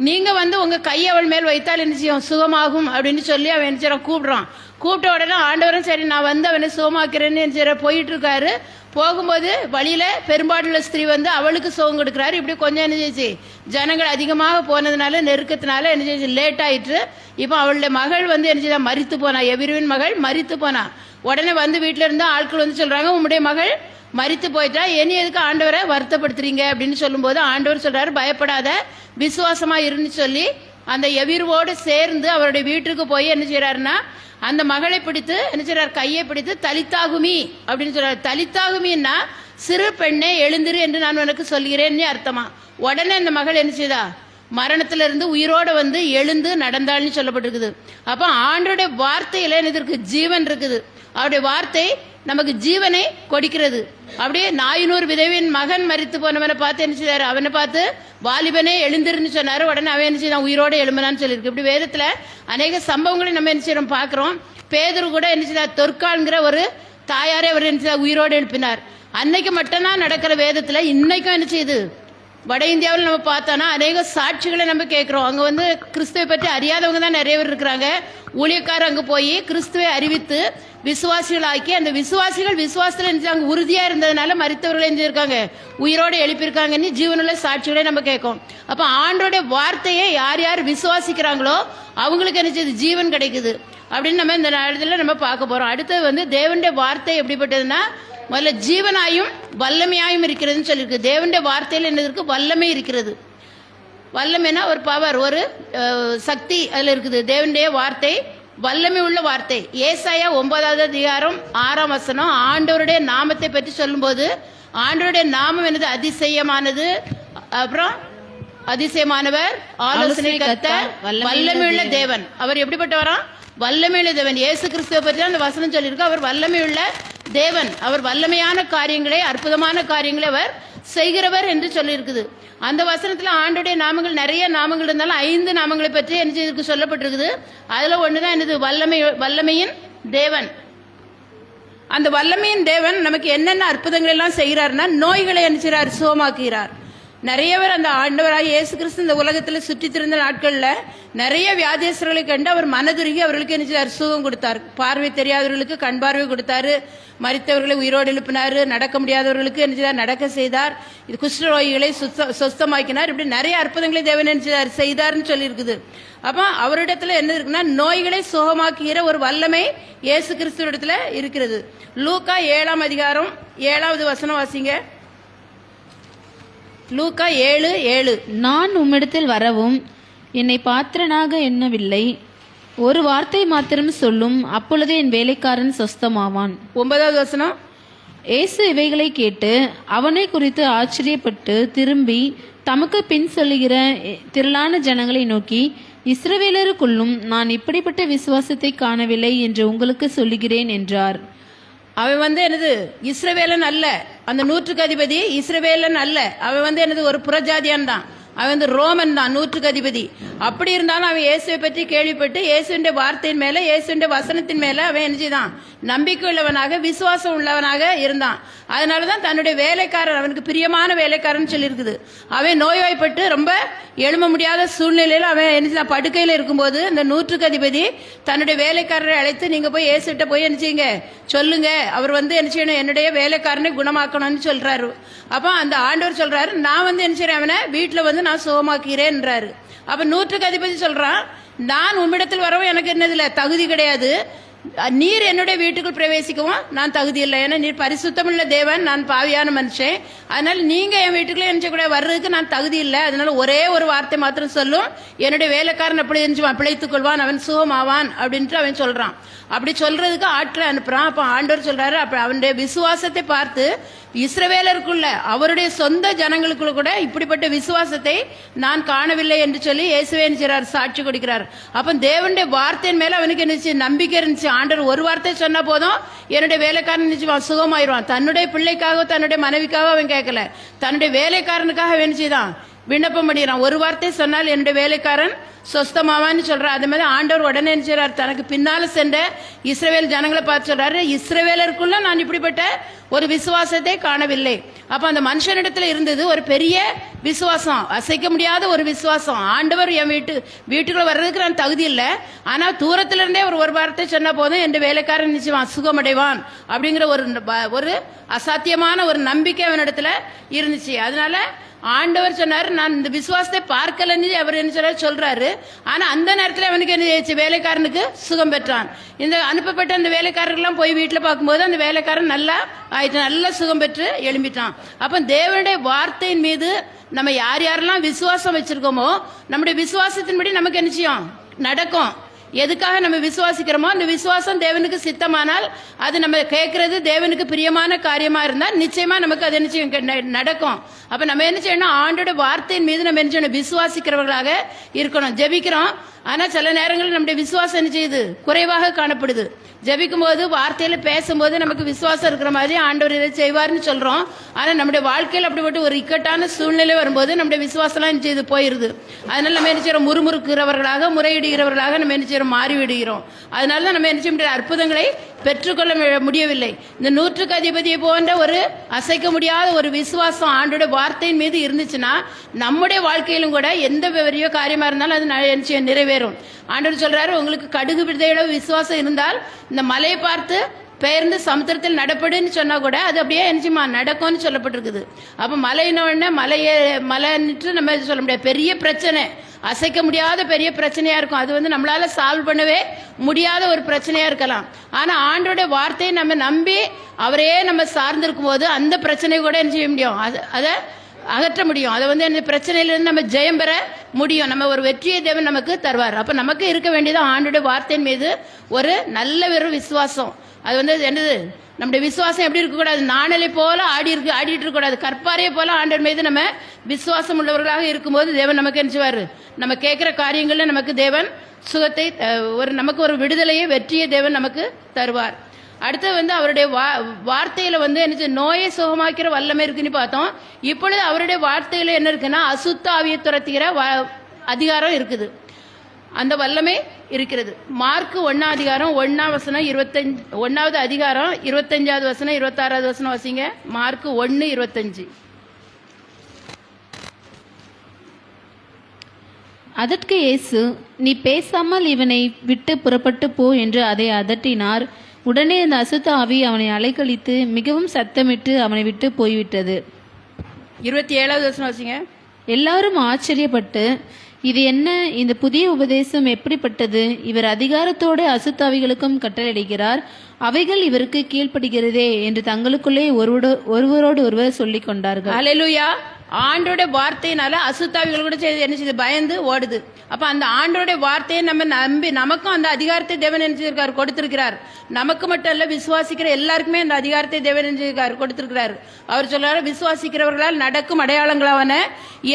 நீங்க உங்க கையை அவள் மேல் வைத்தால் என்ன செய்யும், சுகமாகும் அப்படின்னு சொல்லி அவன் என்ன செய்யறான், கூப்பிடுறான். கூப்பிட்ட உடனே ஆண்டவரும் சரி நான் அவனை சுகமாக்குறேன்னு என்ன செய்யற போயிட்டு இருக்காரு. போகும்போது வழியில பெரும்பாடுள்ள ஸ்திரீ அவளுக்கு சுகம் கொடுக்குறாரு. இப்படி கொஞ்சம் என்ன செய்ச்சு, ஜனங்கள் அதிகமாக போனதுனால நெருக்கத்தினால என்ன செய்ச்சு, லேட் ஆயிட்டு. இப்போ அவளுடைய மகள் என்ன செய்ய, மரித்து போனா. எபிருவின் மகள் மரித்து போனா. உடனே வீட்டுல இருந்து ஆட்கள் சொல்றாங்க, உம்முடைய மகள் மரித்து போயிட்டா, இனி எதுக்கு ஆண்டவரை வருத்தப்படுத்துறீங்க அப்படின்னு சொல்லும்போது ஆண்டவர் சொல்றாரு, பயப்படாத, விசுவாசமா இருந்து சொல்லி அந்த எபிருவோடு சேர்ந்து அவருடைய வீட்டுக்கு போய் என்ன செய்யறாருன்னா அந்த மகளை பிடித்து என்ன செய்யறாரு, கையை பிடித்து தலித்தாகுமி அப்படின்னு சொல்றாரு. தலித்தாகுமின்னா சிறு பெண்ணே எழுந்திரு என்று நான் உனக்கு சொல்கிறேன்னு அர்த்தமா. உடனே அந்த மகள் என்ன செய்தா, மரணத்துல இருந்து உயிரோட எழுந்து நடந்தாள்னு சொல்லப்பட்டிருக்குது. அப்ப ஆண்டோடைய வார்த்தையில என்ன இருக்கு, ஜீவன் இருக்குது. அவருடைய வார்த்தை நமக்கு ஜீவனை கொடுக்கிறது. அப்படியே நாயினூர் விதவின் மகன் மரித்து போனவனை பார்த்து என்ன செய்தாரு, அவனை பார்த்து வாலிபனே எழுந்திருன்னு சொன்னாரு. உடனே அவன் என்ன செய்தான், உயிரோடு எழும்பினான்னு சொல்லியிருக்கு. இப்படி வேதத்துல அநேக சம்பவங்களை நம்ம என்ன செய்யறோம் பார்க்கிறோம். பேதுரு கூட என்ன செய்தார், தொற்கால்ங்கிற ஒரு தாயாரே அவர் என்ன செய்தார், உயிரோடு எழுப்பினார். அன்னைக்கு மட்டும்தான் நடக்கிற வேதத்துல இன்னைக்கும் என்ன செய்யுது, வட இந்தியாவில் நம்ம பார்த்தோன்னா அநேக சாட்சிகளை நம்ம கேட்குறோம். அங்கே வந்து கிறிஸ்துவை பற்றி அறியாதவங்க தான் நிறைய பேர் இருக்கிறாங்க. ஊழியக்காரர் அங்கே போய் கிறிஸ்துவை அறிவித்து விசுவாசிகளாக்கி, அந்த விசுவாசிகள் விசுவாசத்தில் அங்கே உறுதியாக இருந்ததுனால மரித்தவர்கள் இருக்காங்க, உயிரோடு எழுப்பியிருக்காங்கன்னு ஜீவனுள்ள சாட்சிகளை நம்ம கேட்கும். அப்போ ஆண்டோடைய வார்த்தையை யார் யார் விசுவாசிக்கிறாங்களோ அவங்களுக்கு என்ன செய்யுது, ஜீவன் கிடைக்குது அப்படின்னு நம்ம இந்த இடத்துல நம்ம பார்க்க போகிறோம். அடுத்தது வந்து தேவனுடைய வார்த்தை எப்படிப்பட்டதுன்னா, முதல்ல ஜீவனாயும் வல்லமையாயும் இருக்கிறதுன்னு சொல்லியிருக்கு. தேவனுடைய வார்த்தையில் என்ன இருக்கு, வல்லமை இருக்கிறது. வல்லமைனா ஒரு பவர், ஒரு சக்தி அதில் இருக்குது. தேவனுடைய வார்த்தை வல்லமை உள்ள வார்த்தை. ஏசாயா 9வது அதிகாரம் 6ஆம் வசனம் ஆண்டவருடைய நாமத்தை பற்றி சொல்லும்போது, ஆண்டவருடைய நாமம் என்னது, அதிசயமானது, அப்புறம் அதிசயமானவர், ஆலோசனை கர்த்தர், வல்லமை உள்ள தேவன். அவர் எப்படிப்பட்டவரா, வல்லமையுள்ள தேவன். இயேசு கிறிஸ்துவை பற்றி அந்த வசனம் சொல்லியிருக்கு. அவர் வல்லமையுள்ள தேவன், அவர் வல்லமையான காரியங்களை, அற்புதமான காரியங்களை அவர் செய்கிறவர் என்று சொல்லியிருக்குது. அந்த வசனத்துல ஆண்டோடைய நாமங்கள் நிறைய நாமங்கள் இருந்தாலும் 5 நாமங்களை பற்றி என்ன சொல்லப்பட்டிருக்குது. அதுல ஒண்ணுதான் என்னது, வல்லமையின் தேவன். அந்த வல்லமையின் தேவன் நமக்கு என்னென்ன அற்புதங்கள் எல்லாம் செய்கிறார்னா, நோய்களை என்ன செய்கிறார், சுகமாக்குகிறார். நிறைய பேர் அந்த ஆண்டவராக இயேசு கிறிஸ்து இந்த உலகத்தில் சுற்றி திரிந்த நாட்களில் நிறைய வியாதியஸ்தர்களை கண்டு அவர் மனதுருகி அவர்களுக்கு என்ன செய்தார், சுகம் கொடுத்தார். பார்வை தெரியாதவர்களுக்கு கண் பார்வை கொடுத்தாரு, மரித்தவர்களை உயிரோடு எழுப்பினார், நடக்க முடியாதவர்களுக்கு என்ன செய்தார், நடக்க செய்தார், இது குஷ்டரோகிகளை சுத்தமாக்கினார். இப்படி நிறைய அற்புதங்களை தேவன் என்ன செய்தார்னு சொல்லியிருக்குது. அப்போ அவரிடத்துல என்ன இருக்குன்னா, நோய்களை சுகமாக்குகிற ஒரு வல்லமை இயேசு கிறிஸ்து இடத்துல இருக்கிறது. லூக்கா 7ஆம் அதிகாரம் 7வது வசனம் வாசிங்க. லூக்கா 7:7. நான் உம்மிடத்தில் வரவும் என்னை பாத்திரனாக எண்ணவில்லை, ஒரு வார்த்தை மாத்திரம் சொல்லும், அப்பொழுது என் வேலைக்காரன் சொஸ்தமாவான். 9வது வசனம். இயேசு இவைகளை கேட்டு அவனை குறித்து ஆச்சரியப்பட்டு திரும்பி தமக்கு பின் சொல்லுகிற திரளான ஜனங்களை நோக்கி, இஸ்ரவேலருக்குள்ளும் நான் இப்படிப்பட்ட விசுவாசத்தை காணவில்லை என்று உங்களுக்கு சொல்லுகிறேன் என்றார். அவன் வந்து என்னது, இஸ்ரவேலன் அல்ல. அந்த 100க்கு அதிபதி இஸ்ரவேலன் அல்ல. அவன் வந்து என்னது, ஒரு புறஜாதியான் தான். அவன் வந்து ரோமன் தான், 100க்கு அதிபதி. அப்படி இருந்தாலும் அவன் இயேசுவை பற்றி கேள்விப்பட்டு இயேசுடைய வார்த்தையின் மேல, இயேசுடைய வசனத்தின் மேல அவன் என்னதான், நம்பிக்கை உள்ளவனாக, விசுவாசம் உள்ளவனாக இருந்தான். அதனாலதான் தன்னுடைய வேலைக்காரன், அவனுக்கு பிரியமான வேலைக்காரன் சொல்லியிருக்குது. அவன் நோய்வாய்ப்பட்டு ரொம்ப எழும்ப முடியாத சூழ்நிலையில் அவன் என்ன படுக்கையில் இருக்கும்போது அந்த 100க்கு அதிபதி தன்னுடைய வேலைக்காரரை அழைத்து, நீங்க போய் இயேசுகிட்ட போய் என்ன செய்யுங்க, சொல்லுங்க, அவர் வந்து என்ன செய்யணும், என்னுடைய வேலைக்காரனை குணமாக்கணும்னு சொல்றாரு. அப்போ அந்த ஆண்டவர் சொல்றாரு, நான் வந்து என்ன செய்யறேன், அவனை வீட்டில் வந்து நான் சுகமாக்கிறேன்றாரு. அப்ப 100க்கு அதிபதி சொல்றான், நான் உம்மிடத்தில் வரவும் எனக்கு என்னதில்லை, தகுதி கிடையாது. நீர் என்னுடைய வீட்டுக்குள் பிரவேசிக்கவும் நான் தகுதி இல்லை. ஏன்னா நீர் பரிசுத்தமுள்ள தேவன், நான் பாவியான மனுஷன். அதனால நீங்க என் வீட்டுக்குள்ள என்ன கூட வர்றதுக்கு நான் தகுதி இல்லை. அதனால ஒரே ஒரு வார்த்தை மாத்திரம் சொல்லும், என்னுடைய வேலைக்காரன் அப்படி இருந்துச்சு பிழைத்துக் கொள்வான், அவன் சுகமாவான் அப்படின்ட்டு அவன் சொல்றான். அப்படி சொல்றதுக்கு ஆட்களை அனுப்புறான். அப்ப ஆண்டவர் சொல்றாரு, அப்ப அவனுடைய விசுவாசத்தை பார்த்து இஸ்ரவேலருக்குள்ள, அவருடைய சொந்த ஜனங்களுக்குள்ள கூட இப்படிப்பட்ட விசுவாசத்தை நான் காணவில்லை என்று சொல்லி இயேசுவே என்கிறார், சாட்சி கொடுக்கிறார். அப்ப தேவனுடைய வார்த்தையின் மேல அவனுக்கு என்ன நம்பிக்கை இருந்துச்சு. ஆண்டவர் ஒரு வார்த்தை சொன்னா போதும், என்னுடைய வேலைக்காரன் சுகமாயிருவான். தன்னுடைய பிள்ளைக்காக, தன்னுடைய மனைவிக்காக அவன் கேட்கல, தன்னுடைய வேலைக்காரனுக்காக வேணுச்சுதான் விண்ணப்பம் பண்ணிடுறான். ஒரு வார்த்தை சொன்னால் என்னுடைய வேலைக்காரன் சொஸ்தமாவான்னு சொல்றார். அதே மாதிரி ஆண்டவர் உடனே நினைச்சார், தனக்கு பின்னால சென்ற இஸ்ரவேல் ஜனங்களை பார்த்து சொல்றாரு, இஸ்ரவேலருக்குள்ள நான் இப்படிப்பட்ட ஒரு விசுவாசத்தை காணவில்லை. அப்ப அந்த மனுஷனிடத்துல இருந்தது ஒரு பெரிய விசுவாசம், அசைக்க முடியாத ஒரு விசுவாசம். ஆண்டவர் என் வீட்டுக்குள்ள வர்றதுக்கு நான் தகுதி இல்லை, ஆனா தூரத்துல இருந்தே ஒரு வார்த்தை சொன்ன போதும் என் வேலைக்காரன் நிச்சயமா சுகமடைவான் அப்படிங்கிற ஒரு அசாத்தியமான ஒரு நம்பிக்கை அவனிடத்துல இருந்துச்சு. அதனால ஆண்டவர் சொன்னார், நான் இந்த விசுவாசத்தை பார்க்கலன்னு அவர் என்ன சொல்றாரு. ஆனா அந்த நேரத்தில் அவனுக்கு என்ன, வேலைக்காரனுக்கு சுகம் பெற்றான். இந்த அனுப்பப்பட்ட அந்த வேலைக்காரர்கள்லாம் போய் வீட்டில் பார்க்கும்போது அந்த வேலைக்காரன் நல்லா ஆயிட்டு, நல்லா சுகம் பெற்று எழும்பிட்டான். அப்ப தேவனுடைய வார்த்தையின் மீது நம்ம யார் யாரெல்லாம் விசுவாசம் வச்சிருக்கோமோ, நம்முடைய விசுவாசத்தின்படி நமக்கு என்ன செய்யும், நடக்கும். எதுக்காக நம்ம விசுவாசிக்கிறோமோ அந்த விசுவாசம் தேவனுக்கு சித்தமானால், அது நம்ம கேட்கறது தேவனுக்கு பிரியமான காரியமா இருந்தால் நிச்சயமா நமக்கு அது என்ன செய்யும், நடக்கும். அப்ப நம்ம என்ன செய்யணும், ஆண்டோட வார்த்தையின் மீது நம்ம என்ன செய்யணும், விசுவாசிக்கிறவர்களாக இருக்கணும். ஜெபிக்கிறோம், ஆனா சில நேரங்களில் நம்முடைய விசுவாசம் என்ன செய்யுது, குறைவாக காணப்படுது. ஜெபிக்கும் போது வார்த்தையில பேசும்போது நமக்கு விசுவாசம் இருக்கிற மாதிரி ஆண்டவர் இதை செய்வார்னு சொல்றோம். ஆனா நம்முடைய வாழ்க்கையில் அப்படிப்பட்ட ஒரு இக்கட்டான சூழ்நிலை வரும்போது நம்முடைய விசுவாசம்லாம் இது போயிருது. அதனால நம்ம என்ன செய்யறோம், முறுமுறுக்கிறவர்களாக, முறையிடுகிறவர்களாக நம்ம என்ன செய்யறோம், மாறி விடுகிறோம். அதனால தான் நம்ம என்ன செய்ய முடியாது, அற்புதங்களை பெற்றுக்கொள்ள முடியவில்லை. இந்த 100க்கு அதிபதியை போன்ற ஒரு அசைக்க முடியாத ஒரு விசுவாசம் ஆண்டோட வார்த்தையின் மீது இருந்துச்சுன்னா நம்முடைய வாழ்க்கையிலும் கூட எந்த பெரிய காரியமா இருந்தாலும் அது நிறைவேறும். ஆண்டவர் சொல்றாரு, உங்களுக்கு கடுகு விதையோட விசுவாசம் இருந்தால் இந்த மலையை பார்த்து பெயர்ந்து சமுத்திரத்தில் நடப்படுன்னு சொன்னா கூட அது அப்படியே என்னச்சுமா நடக்கும்னு சொல்லப்பட்டிருக்குது. அப்ப மலையினோடனே மலைன்னுட்டு நம்ம சொல்ல முடியாது, பெரிய பிரச்சனை, அசைக்க முடியாத பெரிய பிரச்சனையா இருக்கும். அது வந்து நம்மளால சால்வ் பண்ணவே முடியாத ஒரு பிரச்சனையா இருக்கலாம். ஆனா ஆண்டோட வார்த்தையை நம்ம நம்பி அவரையே நம்ம சார்ந்திருக்கும் போது அந்த பிரச்சனை கூட என்ன செய்ய முடியும், அதை அகற்ற முடியும். அதை வந்து அந்த பிரச்சனையிலிருந்து நம்ம ஜெயம் பெற முடியும். நம்ம ஒரு வெற்றியை தேவன் நமக்கு தருவார். அப்ப நமக்கு இருக்க வேண்டியது ஆண்டோட வார்த்தையின் மீது ஒரு நல்ல வெறும் விசுவாசம். அது வந்து என்னது, நம்முடைய விசுவாசம் எப்படி இருக்கக்கூடாது, நாணலை போல ஆடிட்டு இருக்கக்கூடாது, கற்பாரையை போல ஆண்டவர் மீது நம்ம விசுவாசம் உள்ளவர்களாக இருக்கும்போது தேவன் நமக்கு என்ன செய்வார், நம்ம கேட்கிற காரியங்கள்ல நமக்கு தேவன் சுகத்தை, நமக்கு ஒரு விடுதலையை, வெற்றியை தேவன் நமக்கு தருவார். அடுத்து வந்து அவருடைய வார்த்தையில வந்து என்ன, நோயை சுகமாக்கிற வல்லமை இருக்குன்னு பார்த்தோம். இப்பொழுது அவருடைய வார்த்தையில என்ன இருக்குன்னா, அசுத்த ஆவியை துரத்துகிற அதிகாரம் இருக்குது, அந்த வல்லமை இருக்கிறது. மார்க் 1 அதிகாரம் 1 வசனம் 1வது அதிகாரம் 25வது வசனம் 26வது வசனம் வாசிங்க. மார்க் 1:25. அதற்கு இயேசு, நீ பேசாமல் இவனை விட்டு புறப்பட்டு போ என்று அதை அதட்டினார். உடனே அந்த அசுத்த ஆவி அவனை அலைக்கழித்து மிகவும் சத்தமிட்டு அவனை விட்டு போய்விட்டது. 27வது வசனம் வாசிங்க. எல்லாரும் ஆச்சரியப்பட்டு, இது என்ன, இந்த புதிய உபதேசம் எப்படிப்பட்டது, இவர் அதிகாரத்தோடு அசுத்தாவிகளுக்கும் கட்டளையிடுகிறார், அவைகள் இவருக்கு கீழ்ப்படுகிறதே என்று தங்களுக்குள்ளே ஒருவரோடு ஒருவர் சொல்லிக் கொண்டார்கள். அல்லேலூயா. ஆண்டோட வார்த்தையினால அசுத்தாவிகள் கூட என்ன செய்து பயந்து ஓடுது. அப்ப அந்த ஆண்டோட வார்த்தையை நம்ம நம்பி நமக்கும் அந்த அதிகாரத்தை தேவன் நினைச்சிருக்காரு, கொடுத்திருக்கிறார். நமக்கு மட்டும் இல்ல, விசுவாசிக்கிற எல்லாருக்குமே அந்த அதிகாரத்தை தேவன் நினைச்சிருக்காரு, கொடுத்திருக்கிறார். அவர் சொல்றாரு, விசுவாசிக்கிறவர்களால் நடக்கும் அடையாளங்களாவன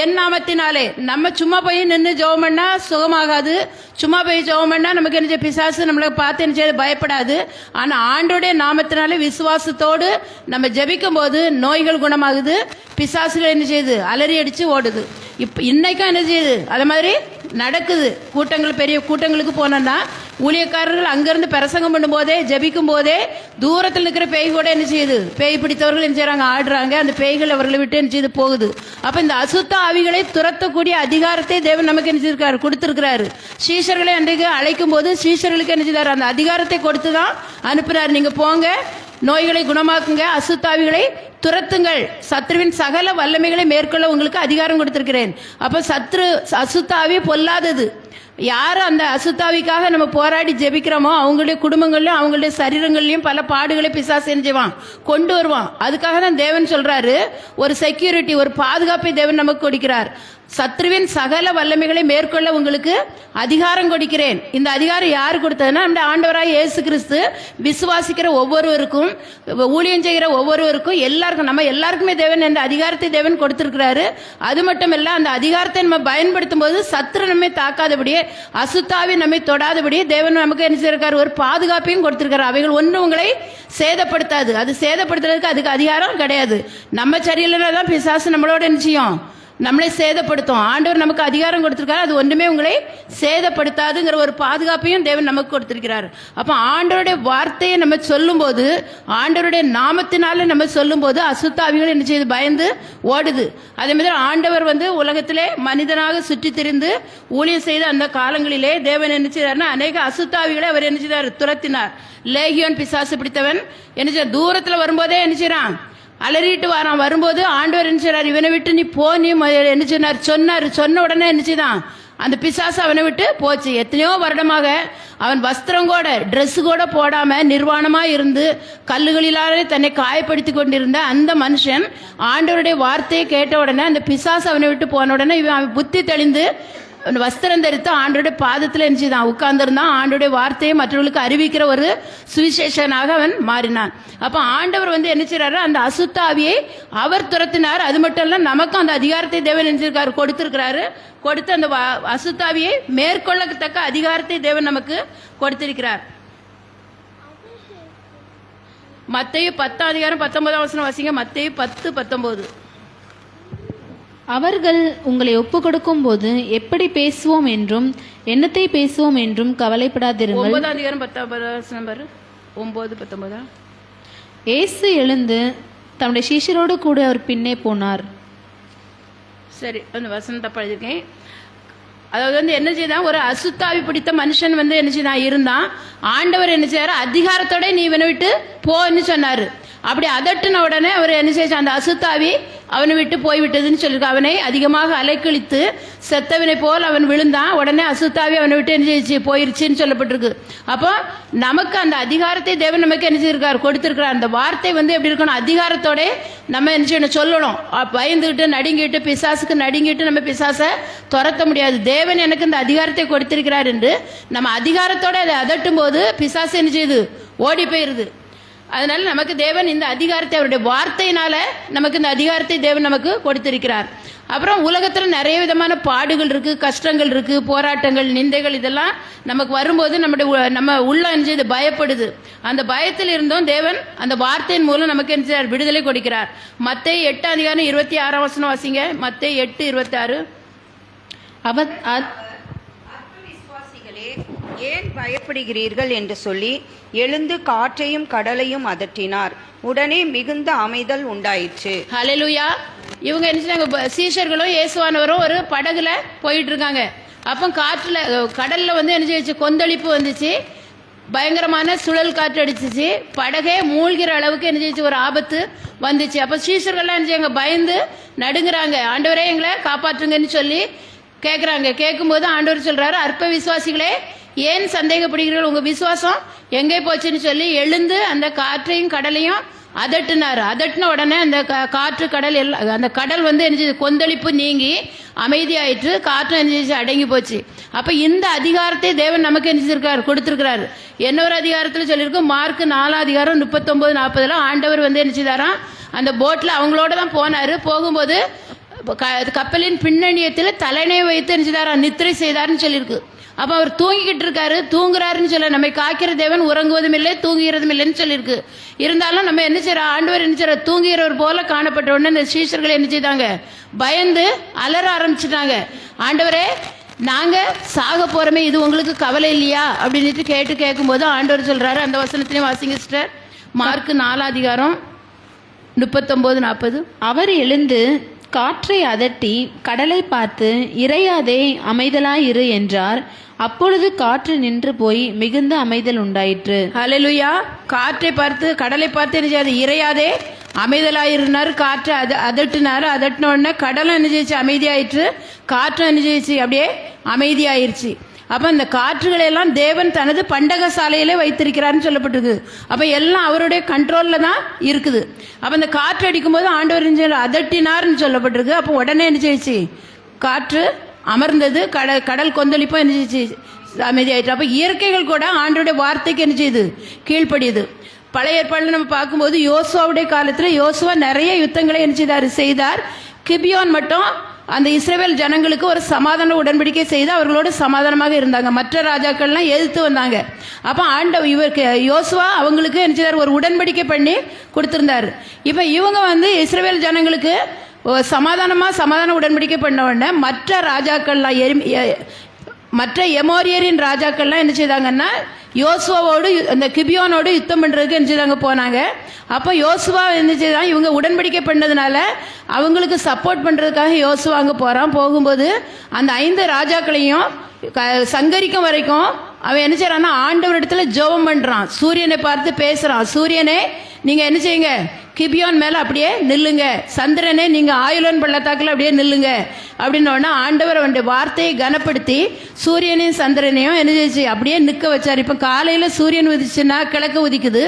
என் நாமத்தினாலே. நம்ம சும்மா போய் நின்று ஜெபம் பண்ணா சுகமாகாது, சும்மா போய் ஜெபம் பண்ணா நமக்கு என்ன, பிசாசு நம்மளை பார்த்து என்ன செய்ய பயப்படாது. ஆனா ஆண்டோடைய நாமத்தினாலே விசுவாசத்தோடு நம்ம ஜெபிக்கும் போது நோய்கள் குணமாகுது, பிசாசுகள் என்ன செய்யுது, அலறி அடிச்சு ஓடுது. இன்னைக்கும் என்ன செய்யுது, அது மாதிரி நடக்குது. கூட்டங்கள், பெரிய கூட்டங்களுக்கு போனோம்னா ஊழியக்காரர்கள் அங்கிருந்து பிரசங்கம் பண்ணும் போதே, ஜபிக்கும் போதே தூரத்தில் இருக்கிற பேய் கூட என்ன செய்யுது, பேய் பிடித்தவர்கள் என்ன செய்யறாங்க, ஆடுறாங்க. அந்த பேய்கள் அவர்களை விட்டு என்ன செய்து போகுது. அப்ப இந்த அசுத்த ஆவிகளை துரத்தக்கூடிய அதிகாரத்தை தேவன் நமக்கு என்ன செய்திருக்காரு, கொடுத்திருக்கிறாரு. சீஷர்களை அன்றைக்கு அழைக்கும் போது சீஷர்களுக்கு என்ன செய்தார், அந்த அதிகாரத்தை கொடுத்துதான் அனுப்புறாரு. நீங்க போங்க, நோய்களை குணமாக்குங்க, அசுத்தாவிகளை துரத்துங்கள், சத்ருவின் சகல வல்லமைகளை மேற்கொள்ள உங்களுக்கு அதிகாரம் கொடுத்திருக்கிறேன். அப்ப அசுத்தாவி பொல்லாதது. யாரும் அந்த அசுத்தாவிக்காக நம்ம போராடி ஜெபிக்கிறோமோ அவங்களுடைய குடும்பங்கள்லயும் அவங்களுடைய சரீரங்கள்லயும் பல பாடுகளை பிசாசு செஞ்சுவான், கொண்டு வருவான். அதுக்காக தான் தேவன் சொல்றாரு, ஒரு செக்யூரிட்டி, ஒரு பாதுகாப்பை தேவன் நமக்கு கொடுக்கிறார். சத்ருவின் சகல வல்லமைகளை மேற்கொள்ள உங்களுக்கு அதிகாரம் கொடுக்கிறேன். இந்த அதிகாரம் யாரு கொடுத்ததுன்னா, நம்ம ஆண்டவராய் இயேசு கிறிஸ்து விசுவாசிக்கிற ஒவ்வொருவருக்கும், ஊழியம் செய்கிற ஒவ்வொருவருக்கும், எல்லாருக்கும், நம்ம எல்லாருக்குமே தேவன் இந்த அதிகாரத்தை தேவன் கொடுத்திருக்கிறாரு. அது மட்டும் இல்ல, அந்த அதிகாரத்தை நம்ம பயன்படுத்தும் போது சத்ரு நம்மை தாக்காதபடியே, அசுத்தாவி நம்மை தொடாதபடியே தேவன் நமக்கு என்ன செய்யிருக்காரு, ஒரு பாதுகாப்பையும் கொடுத்திருக்காரு. அவைகள் ஒன்று உங்களை சேதப்படுத்தாது. அது சேதப்படுத்துறதுக்கு அதுக்கு அதிகாரம் கிடையாது. நம்ம சரியில்லைன்னா தான் பிசாசு நம்மளோட என்ன செய்யும், நம்மளை சேதப்படுத்தும். ஆண்டவர் நமக்கு அதிகாரம் கொடுத்திருக்காரு, அது ஒன்றுமே உங்களை சேதப்படுத்தாதுங்கிற ஒரு பாதுகாப்பையும் தேவன் நமக்கு கொடுத்திருக்கிறார். அப்ப ஆண்டவருடைய வார்த்தையை நம்ம சொல்லும் போது, ஆண்டவருடைய நாமத்தினால நம்ம சொல்லும் போது அசுத்தாவிகள் என்ன செய்யுது, பயந்து ஓடுது. அதே மாதிரி ஆண்டவர் வந்து உலகத்திலே மனிதனாக சுற்றி திரிந்து ஊழியம் செய்த அந்த காலங்களிலே தேவன் என்ன செய்தார்னா, அநேக அசுத்தாவிகளை அவர் என்ன செய்தார், துரத்தினார். லேகியோன் பிசாசு பிடித்தவன் என்ன செய்ய, தூரத்துல வரும்போதே என்ன செய்யறான், அலறிட்டு வரான். வரும்போது ஆண்டவர் என்ன செய்றார், இவனை விட்டு நீ போ, நீ என்ன சொன்னார். சொன்ன உடனே என்ன செய்தான், அந்த பிசாசு அவனை விட்டு போச்சு. எத்தனையோ வருடமாக அவன் வஸ்திரம் கூட, ட்ரெஸ் கூட போடாம நிர்வாணமா இருந்து கல்லுகளிலாலே தன்னை காயப்படுத்தி கொண்டிருந்த அந்த மனுஷன் ஆண்டவருடைய வார்த்தையை கேட்ட உடனே, அந்த பிசாசு அவனை விட்டு போன உடனே இவன் புத்தி தெளிந்து வஸ்திரம் தரித்து ஆண்டோடைய பாதத்தில் இருந்துச்சுதான் உட்கார்ந்துருந்தான். ஆண்டோடைய வார்த்தையை மற்றவர்களுக்கு அறிவிக்கிற ஒரு சுவிசேஷனாக அவன் மாறினான். அப்ப ஆண்டவர் வந்து என்ன செய்றாரு, அந்த அசுத்தாவியை அவர் துரத்தினார். அது மட்டும் இல்ல, நமக்கும் அந்த அதிகாரத்தை தேவன் நினைச்சிருக்காரு, கொடுத்திருக்கிறாரு. கொடுத்து அந்த அசுத்தாவியை மேற்கொள்ளத்தக்க அதிகாரத்தை தேவன் நமக்கு கொடுத்திருக்கிறார். மத்தேயு 10:19 வாசிங்க. மத்தேயு 10:19. அவர்கள் உங்களை ஒப்புக்கொடுக்கும் போது எப்படி பேசுவோம் என்றும் என்னத்தை பேசுவோம் என்றும் கவலைப்படாதிருங்கள். 9:10 9:19. இயேசு எழுந்து தம்முடைய சீஷரோடு கூட அவர் பின்னே போனார். சரி, அந்த வசனம் தப்பா எழுதியிருக்கேன். அதாவது வந்து என்ன செய்தான், ஒரு அசுத்தாவி பிடித்த மனுஷன் வந்து என்ன செய்தான் இருந்தான். ஆண்டவர் என்ன செய்யாரு, அதிகாரத்தோட நீ இவனை விட்டு போன்னு சொன்னாரு. அப்படி அதட்டுன உடனே அவர் என்ன செய்ய, அந்த அசுத்தாவி அவனை விட்டு போய்விட்டதுன்னு சொல்லியிருக்கு. அவனை அதிகமாக அலைக்கழித்து செத்தவனை போல் அவன் விழுந்தான். உடனே அசுத்தாவி அவனை விட்டு என்ன செய்ச்சு போயிருச்சுன்னு சொல்லப்பட்டிருக்கு. அப்போ நமக்கு அந்த அதிகாரத்தை தேவன் நமக்கு என்ன செய்யிருக்கார், கொடுத்திருக்கிறார். அந்த வார்த்தை வந்து எப்படி இருக்கணும், அதிகாரத்தோட நம்ம என்ன செய்யணும், சொல்லணும். பயந்துகிட்டு நடுங்கிட்டு பிசாசுக்கு நடுங்கிட்டு நம்ம பிசாசை துரத்த முடியாது. தேவன் எனக்கு இந்த அதிகாரத்தை கொடுத்திருக்கிறார் என்று நம்ம அதிகாரத்தோட அதை அதட்டும் போது பிசாசு என்ன செய்யுது, ஓடி போயிருது. அதனால நமக்கு தேவன் இந்த அதிகாரத்தை அவருடைய வார்த்தையினால நமக்கு இந்த அதிகாரத்தை தேவன் நமக்கு கொடுத்திருக்கிறார். அப்புறம் உலகத்தில் நிறைய விதமான பாடுகள் இருக்கு, கஷ்டங்கள் இருக்கு, போராட்டங்கள், நிந்தைகள், இதெல்லாம் நமக்கு வரும்போது நம்ம உள்ள என்ன பயப்படுது. அந்த பயத்தில் இருந்தும் தேவன் அந்த வார்த்தையின் மூலம் நமக்கு என்ன விடுதலை கொடுக்கிறார். மத்தேயு 8:26 வாசிங்க. மத்தேயு 8:26. ஏன் பயப்படுகிறீர்கள் என்று சொல்லி எழுந்து காற்றையும் கடலையும் அதட்டினார். உடனே மிகுந்த அமைதல் உண்டாயிற்று. ஹல்லேலூயா. இவங்க என்ன செய்றாங்க, சீஷர்களும் இயேசுவானவரும் ஒரு படகுல போயிட்டு இருக்காங்க. அப்போ காற்றுல கடல்ல வந்து என்ன செய்யுச்சு, கொந்தளிப்பு வந்துச்சு, பயங்கரமான சுழல் காற்று அடிச்சிச்சு, படகே மூழ்கிற அளவுக்கு என்ன செய்யுச்சு, ஒரு ஆபத்து வந்துச்சு. அப்போ சீஷர்கள்லாம் என்ன செய்யுங்க, பயந்து நடுங்குறாங்க. ஆண்டவரே எங்களை காப்பாற்றுங்கன்னு சொல்லி கேட்குறாங்க. கேட்கும்போது ஆண்டவர் சொல்றாரு, அற்ப விசுவாசிகளே ஏன் சந்தேகப்படுகிறீர்கள், உங்க விசுவாசம் எங்கே போச்சுன்னு சொல்லி எழுந்து அந்த காற்றையும் கடலையும் அதட்டினார். அதட்டின உடனே அந்த காற்று கடல் எல்லாம், அந்த கடல் வந்து என்ன கொந்தளிப்பு நீங்கி அமைதியாயிற்று, காற்று என்ன அடங்கி போச்சு. அப்ப இந்த அதிகாரத்தை தேவன் நமக்கு என்ன கொடுத்திருக்கிறார். இன்னொரு அதிகாரத்தில் சொல்லியிருக்கு, மார்க் 4:39-40 ஆண்டவர் வந்து என்ன செய்தாராம், அந்த போட்ல அவங்களோட தான் போனாரு. போகும்போது கப்பலின் பின்னணியத்தில் தலைனை வைத்து என்ன செய்தாரா, நித்திரை செய்தார்னு சொல்லியிருக்கு. அப்போ அவர் தூங்கிக்கிட்டு இருக்காரு, தூங்குறாருன்னு சொல்ல, நம்மை காக்கிற தேவன் உறங்குவதும் இல்லை தூங்குகிறதும் இல்லைன்னு சொல்லியிருக்கு. இருந்தாலும் நம்ம என்ன செய்யற, ஆண்டவர் என்ன செய்யற, தூங்குகிறவர் போல காணப்பட்ட உடனே இந்த சீஷர்கள் என்ன செய்தாங்க, பயந்து அலற ஆரம்பிச்சுட்டாங்க. ஆண்டவரே நாங்க சாக போறோமே, இது உங்களுக்கு கவலை இல்லையா அப்படின்னு கேட்கும்போது ஆண்டவர் சொல்றாரு, அந்த வசனத்திலையும் வாசிங்க சிஸ்டர். மார்க் 4:39-40. அவர் எழுந்து காற்றை அதட்டி கடலை பார்த்து இறையாதே அமைதலாயிரு என்றார். அப்பொழுது காற்று நின்று போய் மிகுந்த அமைதல் உண்டாயிற்று. ஹல்லேலூயா. காற்றை பார்த்து கடலை பார்த்து என்ன செய்யாது, இறையாதே அமைதலாயிருந்தார். காற்றை அதட்டினாரு. அதட்டின உடனே கடலும் என்ன செய்ச்சு, அமைதியாயிற்று. காற்றும் என்ன செய்ச்சு, அப்படியே அமைதியாயிருச்சு. அப்போ இந்த காற்றுகளை எல்லாம் தேவன் தனது பண்டக சாலையிலே வைத்திருக்கிறார்னு சொல்லப்பட்டிருக்கு. அப்போ எல்லாம் அவருடைய கண்ட்ரோலில் தான் இருக்குது. அப்போ இந்த காற்று அடிக்கும் போது ஆண்டவர் அதட்டினார்னு சொல்லப்பட்டிருக்கு. அப்போ உடனே என்ன செய்ச்சு, காற்று அமர்ந்தது, கடல் கொந்தளிப்பும் என்ன செய்ச்சு, அமைதியாயிற்று. அப்போ இயற்கைகள் கூட ஆண்டவருடைய வார்த்தைக்கு என்ன செய்யுது, கீழ்ப்படியுது. பழைய ஏற்பாடுல நம்ம பார்க்கும்போது யோசுவாவுடைய காலத்தில் யோசுவா நிறைய யுத்தங்களை என்ன செய்தார். கிபியோன் மட்டும் அந்த இஸ்ரவேல் ஜனங்களுக்கு ஒரு சமாதான உடன்படிக்கை செய்து அவர்களோடு சமாதானமாக இருந்தாங்க. மற்ற ராஜாக்கள்லாம் எதிர்த்து வந்தாங்க. அப்போ இவருக்கு யோசுவா அவங்களுக்கு என்ன செய்தார், ஒரு உடன்படிக்கை பண்ணி கொடுத்திருந்தாரு. இப்போ இவங்க வந்து இஸ்ரவேல் ஜனங்களுக்கு சமாதான உடன்படிக்கை பண்ண உடனே மற்ற ராஜாக்கள்லாம் மற்ற எமோரியரின் ராஜாக்கள்லாம் என்ன செய்தாங்கன்னா யோசுவாவோடு அந்த கிபியோனோடு யுத்தம் பண்ணுறதுக்கு என்ன செய்தாங்க, போனாங்க. அப்போ யோசுவா என்ன செய்தான், இவங்க உடன்படிக்கை பண்ணதுனால அவங்களுக்கு சப்போர்ட் பண்ணுறதுக்காக யோசுவா அங்கே போகிறான். போகும்போது அந்த 5 ராஜாக்களையும் சங்கரிக்கும் வரைக்கும் அவன் என்ன செய்யறான்னா ஆண்டவரிடத்துல ஜெபம் பண்ணுறான். சூரியனை பார்த்து பேசுகிறான், சூரியனே நீங்கள் என்ன செய்யுங்க, கிபியோன் மேலே அப்படியே நில்லுங்க, சந்திரனே நீங்கள் ஆயுளன் பள்ளத்தாக்கில் அப்படியே நில்லுங்க அப்படின்னோடனே ஆண்டவர் அவனுடைய வார்த்தையை கனப்படுத்தி சூரியனையும் சந்திரனையும் என்ன செய்ச்சு, அப்படியே நிற்க வச்சார். இப்போ காலையில் சூரியன் உதிச்சுன்னா கிழக்கு உதிக்குது,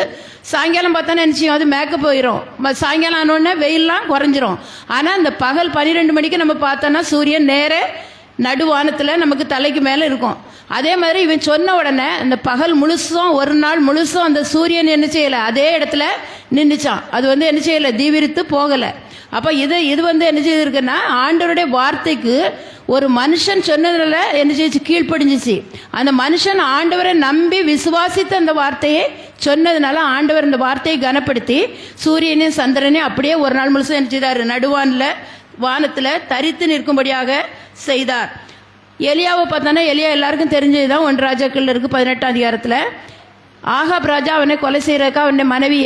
சாயங்காலம் பார்த்தோன்னா என்ன செய்யும், அது மேக்க போயிடும். சாயங்காலம் ஆனோடனே வெயிலெலாம் குறைஞ்சிரும். ஆனால் இந்த பகல் 12 மணிக்கு நம்ம பார்த்தோன்னா சூரியன் நேர நடுவானத்தில் நமக்கு தலைக்கு மேலே இருக்கும். அதே மாதிரி இவன் சொன்ன உடனே அந்த பகல் முழுசும், ஒரு நாள் முழுசும் அந்த சூரியன் என்ன செய்யலை, அதே இடத்துல நின்றுச்சான். அது வந்து என்ன செய்யலை, தீவிரித்து போகலை. அப்போ இது வந்து என்ன செய்திருக்குன்னா ஆண்டவருடைய வார்த்தைக்கு ஒரு மனுஷன் சொன்னதுனால என்ன செய்ச்சு, கீழ்ப்படிஞ்சிச்சு. அந்த மனுஷன் ஆண்டவரை நம்பி விசுவாசித்து அந்த வார்த்தையை சொன்னதுனால ஆண்டவர் இந்த வார்த்தையை கனப்படுத்தி சூரியனையும் சந்திரனையும் அப்படியே ஒரு நாள் முழுசும் என்ன செய்தார், நடுவானில் வானத்தில் தரித்து நிற்கும்படியாக செய்தார். எலியாவை பார்த்தோன்னா எலியா எல்லாருக்கும் தெரிஞ்சதுதான். 1 ராஜாக்கள் இருக்கு 18ஆம் அதிகாரத்தில். ஆகாப் ராஜா அவனை கொலை செய்யறதுக்காக அவனுடைய மனைவி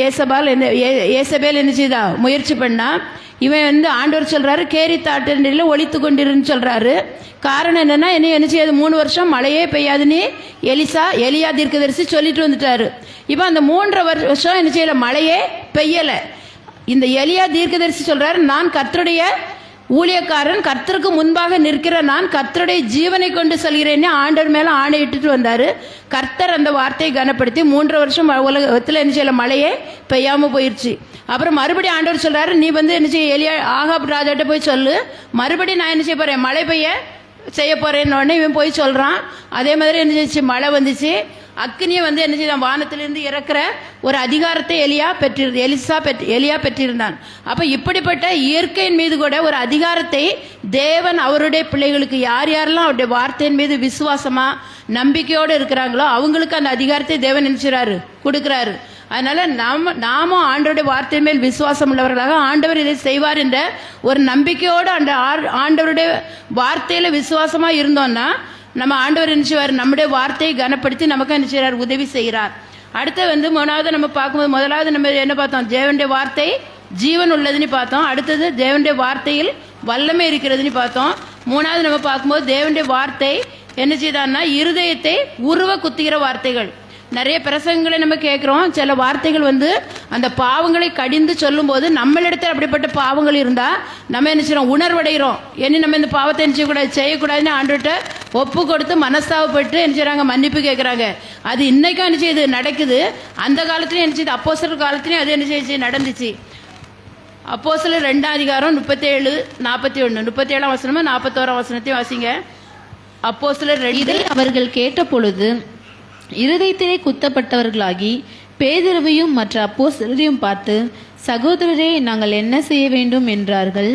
ஏசபேல் என்ன செய்தா, முயற்சி பண்ணா. இவன் ஆண்டவர் சொல்றாரு கேரி தாட்டில் ஒழித்து கொண்டிருன்னு சொல்றாரு. காரணம் என்னன்னா, என்ன செய்யாது, 3 வருஷம் மழையே பெய்யாதுன்னு எலியா தீர்க்கதரிசி சொல்லிட்டு வந்துட்டாரு. இப்போ அந்த 3 வருஷம் என்ன செய்யல, மழையே பெய்யல. இந்த எலியா தீர்க்கதரிசி சொல்றாரு, நான் கர்த்தருடைய ஊழியக்காரன், கர்த்தருக்கு முன்பாக நிற்கிற நான் கர்த்தருடைய ஜீவனை கொண்டு சொல்கிறேன்னு ஆண்டவர் மேல ஆணையிட்டு வந்தாரு. கர்த்தர் அந்த வார்த்தையை கனப்படுத்தி 3 வருஷம் உலகத்தில் என்ன செய்யல, மழையே பெய்யாம போயிடுச்சு. அப்புறம் மறுபடியும் ஆண்டவர் சொல்றாரு, நீ என்ன செய்ய, எலியா ஆகாப் ராஜாட்ட போய் சொல்லு, மறுபடியும் நான் என்ன செய்ய போறேன், மழை பெய்ய செய்ய போறேன்னு இவன் போய் சொல்றான். அதே மாதிரி என்ன செய்ச்சு, மழை வந்துச்சு. அக்னியை என்ன செய்தான், வானத்திலிருந்து இறக்குற ஒரு அதிகாரத்தை எலியா பெற்றிருந்தான். அப்ப இப்படிப்பட்ட இயற்கையின் மீது கூட ஒரு அதிகாரத்தை தேவன் அவருடைய பிள்ளைகளுக்கு, யார் யாரெல்லாம் அவருடைய வார்த்தையின் மீது விசுவாசமா நம்பிக்கையோடு இருக்கிறாங்களோ அவங்களுக்கு அந்த அதிகாரத்தை தேவன் நினைச்சுறாரு, கொடுக்கிறாரு. அதனால நாமும் ஆண்டவருடைய வார்த்தை மேல் விசுவாசம் உள்ளவர்களாக ஆண்டவர் இதை செய்வார் என்ற ஒரு நம்பிக்கையோடு அந்த ஆண்டவருடைய வார்த்தையில விசுவாசமா இருந்தோம்னா நம்ம ஆண்டவர் நினைச்சுவார், நம்முடைய வார்த்தையை கனப்படுத்தி நமக்கு நினைச்சார், உதவி செய்கிறார். அடுத்து மூணாவது நம்ம பார்க்கும்போது, முதலாவது நம்ம என்ன பார்த்தோம், தேவனுடைய வார்த்தை ஜீவன் உள்ளதுன்னு பார்த்தோம். அடுத்தது தேவனுடைய வார்த்தையில் வல்லமை இருக்கிறதுன்னு பார்த்தோம். மூணாவது நம்ம பார்க்கும்போது தேவனுடைய வார்த்தை என்ன செய்தான்னா, இருதயத்தை உருவ குத்துகிற வார்த்தைகள். நிறைய பிரசங்கங்களை நம்ம கேட்குறோம். சில வார்த்தைகள் அந்த பாவங்களை கடிந்து சொல்லும் போது நம்மளிடத்தில் அப்படிப்பட்ட பாவங்கள் இருந்தால் நம்ம என்ன செய்யறோம், உணர்வடைகிறோம். என்ன நம்ம இந்த பாவத்தை என்ன செய்யக்கூடாதுன்னு ஆண்டுகிட்ட ஒப்பு கொடுத்து மனஸ்தாபப்பட்டு என்ன செய்யறாங்க, மன்னிப்பு கேட்குறாங்க. அது இன்னைக்கும் என்ன செய்யுது, நடக்குது. அந்த காலத்துலையும் என்ன செய்யுது, அப்போஸ்தலர் காலத்துலையும் அது என்ன செய்யுது, நடந்துச்சு. அப்போஸ்தலர் 2ஆம் அதிகாரம் 37, 41, 37ஆம் வசனமும் 41ஆம் வசனத்தையும் வாசிங்க. அப்போஸ்தலர் 2. அவர்கள் கேட்ட பொழுது இருதயத்திலே குத்தப்பட்டவர்களாகி பேதுருவையும் மற்ற அப்போஸ்தலரையும் பார்த்து, சகோதரரே, நாங்கள் என்ன செய்ய வேண்டும் என்றார்கள்.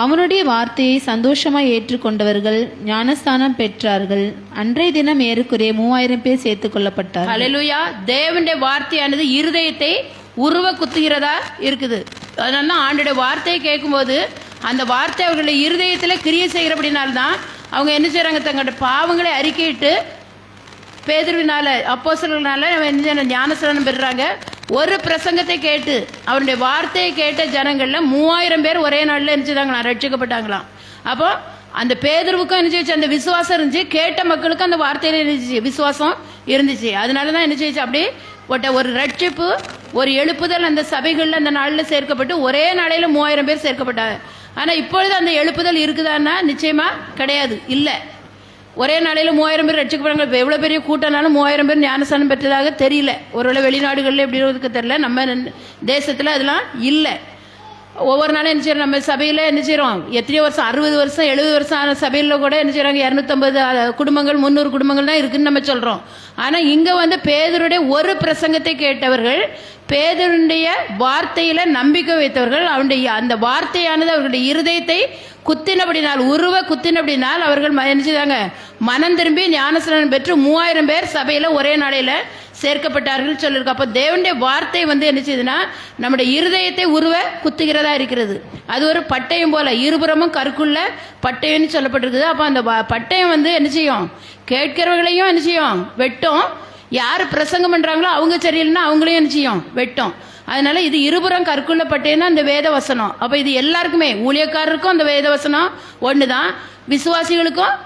அவனுடைய வார்த்தையை சந்தோஷமாய் ஏற்றுக்கொண்டவர்கள் ஞானஸ்தானம் பெற்றார்கள். அன்றைய தினம் ஏறக்குறைய 3000 பேர் சேர்த்துக் கொள்ளப்பட்டார். ஹல்லேலூயா. தேவனுடைய வார்த்தையானது இருதயத்தை உருவ குத்துகிறதா இருக்குது. அதனால ஆண்டோட வார்த்தையை கேட்கும்போது அந்த வார்த்தை அவர்களுடைய இருதயத்தில் கிரியை செய்கிறபடினால்தான் அவங்க என்ன செய்யறாங்க, தங்களோட பாவங்களை அறிக்கையிட்டு பேதுருவினால அப்போஸ்தலர்களால ஞானஸ்நானம் பெறுறாங்க. ஒரு பிரசங்கத்தை கேட்டு அவருடைய வார்த்தையை கேட்ட ஜனங்கள்ல 3000 பேர் ஒரே நாள்ல இருந்துச்சுதாங்களாம், ரட்சிக்கப்பட்டாங்களாம். அப்போ அந்த பேதுருவுக்கும் என்ன செய்ச்சு, அந்த விசுவாசம் இருந்துச்சு. கேட்ட மக்களுக்கும் அந்த வார்த்தையில இருந்துச்சு, விசுவாசம் இருந்துச்சு. அதனாலதான் என்ன செய்ச்சு, அப்படி ஒரு ரட்சிப்பு, ஒரு எழுப்புதல் அந்த சபைகள்ல அந்த நாள்ல சேர்க்கப்பட்டு ஒரே நாளையில 3000 பேர் சேர்க்கப்பட்டாங்க. ஆனா இப்பொழுது அந்த எழுப்புதல் இருக்குதான்னா நிச்சயமா கிடையாது, இல்லை. ஒரே நாளையில் 3000 பேர் ரட்சிக்கப்படுறாங்க. இப்போ எவ்வளோ பெரிய கூட்டம்னாலும் 3000 பேர் ஞானஸ்நானம் பெற்றதாக தெரியல. ஒருவேளை வெளிநாடுகளில் எப்படி இருக்க தெரியல, நம்ம தேசத்தில் அதெல்லாம் இல்லை. ஒவ்வொரு நாளும் என்ன செய்யறோம், நம்ம சபையில் என்ன செய்யறோம், எத்தனையோ வருஷம் 60 வருஷம் 70 வருஷம் ஆன சபையில் கூட என்ன செய்யறாங்க, 250 குடும்பங்கள் 300 குடும்பங்கள் தான் இருக்குன்னு நம்ம சொல்றோம். ஆனால் இங்கே பேதுருடைய ஒரு பிரசங்கத்தை கேட்டவர்கள், பேதுருடைய வார்த்தையில நம்பிக்கை வைத்தவர்கள், அவனுடைய அந்த வார்த்தையானது அவர்களுடைய இருதயத்தை குத்தினபடினால், உருவ குத்தினபடினால் அவர்கள் என்ன செய்தாங்க, மனம் திரும்பி ஞானஸ்நானம் பெற்று 3000 பேர் சபையில ஒரே நாளையில சேர்க்கப்பட்டார்கள் சொல்லியிருக்கு. அப்போ தேவனுடைய வார்த்தை என்ன செய்யுதுன்னா நம்முடைய இருதயத்தை உருவ குத்துகிறதா இருக்கிறது. அது ஒரு பட்டயம் போல, இருபுறமும் கருக்குள்ள பட்டயம்னு சொல்லப்பட்டிருக்குது. அப்போ அந்த பட்டயம் என்ன செய்யும், கேட்கிறவர்களையும் என்ன செய்யும், வெட்டும். யார் பிரசங்கம் பண்றாங்களோ அவங்க சரியில்லைன்னா அவங்களையும் என்ன செய்யும், வெட்டும். அதனால இது இருபுறம் கற்குள்ள பட்டேன்னா அந்த வேத வசனம். அப்ப இது எல்லாருக்குமே, ஊழியக்காரருக்கும் அந்த வேத வசனம் ஒண்ணுதான், விசுவாசிகளுக்கும்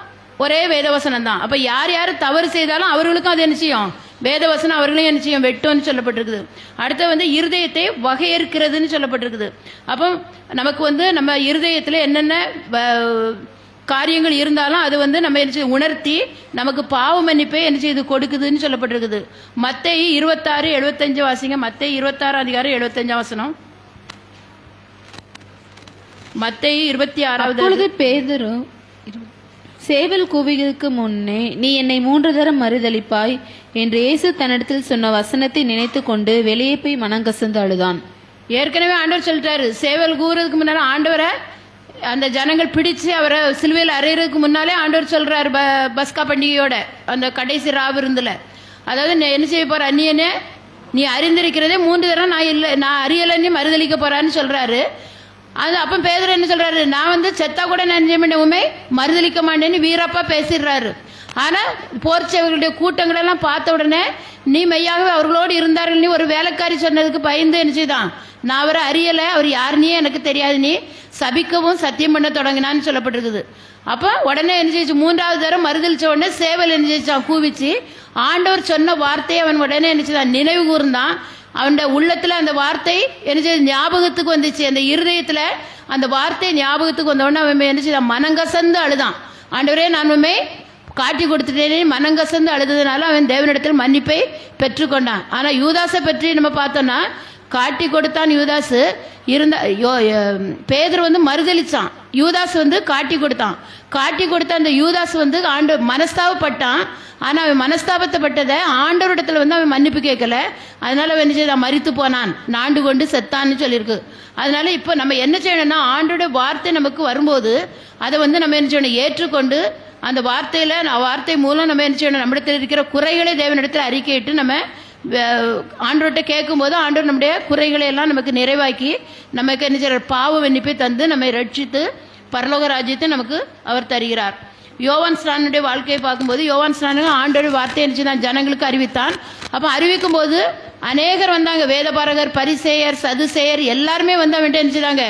ஒரே வேத வசனம் தான். அப்ப யார் யார் தவறு செய்தாலும் அவர்களுக்கும் அது என்ன செய்யும், வேத வசனம் அவர்களையும் என்ன செய்யும், வெட்டும்னு சொல்லப்பட்டிருக்குது. அடுத்து இருதயத்தை வகையறுக்கிறதுன்னு சொல்லப்பட்டிருக்குது. அப்போ நமக்கு நம்ம இருதயத்துல என்னென்ன காரியங்கள் இருந்தாலும் அது நம்ம என்ன உணர்த்தி நமக்கு பாவ மன்னிப்பை என்ன செய்து கொடுக்குதுன்னு சொல்லப்பட்டிருக்குது. மத்தேயு 26:75 வாசிங்க. மத்தேயு 26 அதிகாரம் 75 வசனம். மத்தேயு 26. பேதுரு சேவல் கூவிகளுக்கு முன்னே நீ என்னை 3 தரம் மறுதலிப்பாய் என்று இயேசு தன்னிடத்தில் சொன்ன வசனத்தை நினைத்து கொண்டு வெளியே போய் மனங்கசந்து அழுதான். ஏற்கனவே ஆண்டவர் சொல்லிட்டாரு, சேவல் கூவுறதுக்கு முன்னால ஆண்டவரை அந்த ஜனங்கள் பிடிச்சு அவரை சிலுவையில் அறையிறதுக்கு முன்னாலே ஆண்டவர் சொல்றாரு, பஸ்கா பண்டிகையோட அந்த கடைசி ராவு இருந்துல, அதாவது என்ன செய்ய போற, அந்நியனே நீ அறிந்திருக்கிறதே 3 தரம் நான் அறியலைன்னு மறுதளிக்க போறான்னு சொல்றாரு. அது அப்போ பேதுரு என்ன சொல்றாரு, நான் செத்தா கூட நினைச்ச உண்மை மறுதளிக்க மாட்டேன்னு வீரப்பா பேசிடுறாரு. ஆனால் போர்ச்சவர்களுடைய கூட்டங்களெல்லாம் பார்த்த உடனே நீ மெய்யாகவே அவர்களோடு இருந்தார்கள் நீ ஒரு வேலைக்காரி சொன்னதுக்கு பயந்து என்னச்சுதான், நான் அவரை அறியலை, அவர் யாருன்னே எனக்கு தெரியாது, நீ சபிக்கவும் சத்தியம் பண்ண தொடங்கினான்னு சொல்லப்பட்டிருக்குது. அப்போ உடனே என்ன செய்ச்சு, 3வது தரம் மறுதளிச்ச உடனே சேவல் என்ன செய்ச்சான், கூவிச்சு ஆண்டவர் சொன்ன வார்த்தையை அவன் உடனே என்னச்சுதான் நினைவு கூர்ந்தான். அவனுடைய உள்ளத்தில் அந்த வார்த்தை என்ன செய்ய ஞாபகத்துக்கு வந்துச்சு, அந்த இருதயத்தில் அந்த வார்த்தை ஞாபகத்துக்கு வந்த உடனே அவன் என்ன செய்தான், மனங்கசந்து அழுதான். ஆண்டவரே நான் உண்மை காட்டி கொடுத்துட்டேனே மனங்கசந்து அழுததுனால அவன் தேவனிடத்தில் மன்னிப்பை பெற்றுக்கொண்டான். ஆனால் யூதாஸை பற்றி நம்ம பார்த்தோம்னா, காட்டி கொடுத்தான் யூதாஸ் இருந்த பேதுரு மறுதளிச்சான், யூதாஸ் காட்டி கொடுத்தான். காட்டி கொடுத்த அந்த யூதாஸ் ஆண்டு மனஸ்தாபப்பட்டான். ஆனால் அவன் மனஸ்தாபத்தைப்பட்டதை ஆண்டவரிடத்துல அவன் மன்னிப்பு கேட்கல. அதனால அவன் என்ன செய்தான், மரித்து போனான், நாண்டு கொண்டு செத்தான்னு சொல்லியிருக்கு. அதனால இப்போ நம்ம என்ன செய்யணும்னா, ஆண்டோட வார்த்தை நமக்கு வரும்போது அதை நம்ம என்ன செய்யணும், ஏற்றுக்கொண்டு அந்த வார்த்தை மூலம் நம்ம என்ன செய்யணும், நம்மிடத்தில் இருக்கிற குறைகளை தேவனிடத்தில் அறிக்கையிட்டு நம்ம ஆண்டவர்கிட்ட கேட்கும்போது ஆண்டவர் நம்முடைய குறைகளை எல்லாம் நமக்கு நிறைவாக்கி நமக்கு என்ன செய்யறார், பாவ மன்னிப்பை தந்து நம்மை ரட்சித்து பரலோக ராஜ்யத்தை நமக்கு அவர் தருகிறார். யோவான் ஸ்நானனுடைய வாழ்க்கையை பார்க்கும்போது யோவான் ஸ்நானன் ஆண்டோட வார்த்தை என்ன ஜனங்களுக்கு அறிவித்தான். அப்போ அறிவிக்கும் போது அநேகர் வந்தாங்க, வேதபாரகர், பரிசேயர், சதுசேயர் எல்லாருமே அவன்கிட்ட என்ன செய்தாங்க,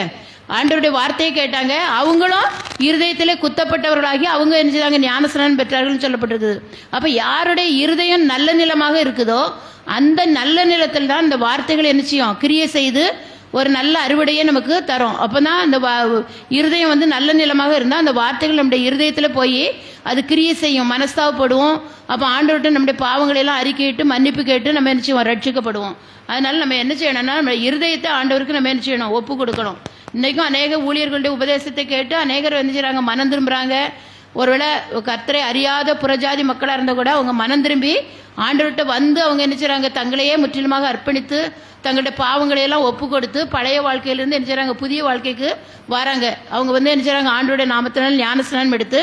ஆண்டவருடைய வார்த்தையை கேட்டாங்க. அவங்களும் இருதயத்திலே குத்தப்பட்டவர்களாகி அவங்க என்ன செய்தாங்க, ஞானஸ்நானம் பெற்றார்கள் சொல்லப்பட்டிருக்குது. அப்போ யாருடைய இருதயம் நல்ல நிலமாக இருக்குதோ அந்த நல்ல நிலத்தில் தான் இந்த வார்த்தைகள் என்ன செய்யும், கிரியை செய்து ஒரு நல்ல அறுவடையை நமக்கு தரும். அப்போ தான் அந்த இருதயம் நல்ல நிலமாக இருந்தால் அந்த வார்த்தைகள் நம்முடைய இருதயத்தில் போய் அது கிரியை செய்யும், மனஸ்தாபப்படுவோம். அப்போ ஆண்டவர்கிட்ட நம்முடைய பாவங்களையெல்லாம் அறிக்கையிட்டு மன்னிப்பு கேட்டு நம்ம என்ன செய்வோம், ரட்சிக்கப்படுவோம். அதனால நம்ம என்ன செய்யணும்னா, நம்ம இருதயத்தை ஆண்டவருக்கு நம்ம என்ன செய்யணும், ஒப்பு கொடுக்கணும். இன்றைக்கும் அநேக ஊழியர்களுடைய உபதேசத்தை கேட்டு அநேகர் என்ன செய்கிறாங்க, மனம் திரும்புகிறாங்க. ஒருவேளை கர்த்தரை அறியாத புறஜாதி மக்களாக இருந்தால் கூட அவங்க மனம் திரும்பி ஆண்டவர்கிட்ட அவங்க என்ன செய்கிறாங்க, தங்களையே முற்றிலுமாக அர்ப்பணித்து தங்களுடைய பாவங்களையெல்லாம் ஒப்பு கொடுத்து பழைய வாழ்க்கையிலேருந்து என்ன செய்கிறாங்க, புதிய வாழ்க்கைக்கு வராங்க. அவங்க என்ன செய்கிறாங்க, ஆண்டவருடைய நாமத்தினால் ஞானஸ்நானம் எடுத்து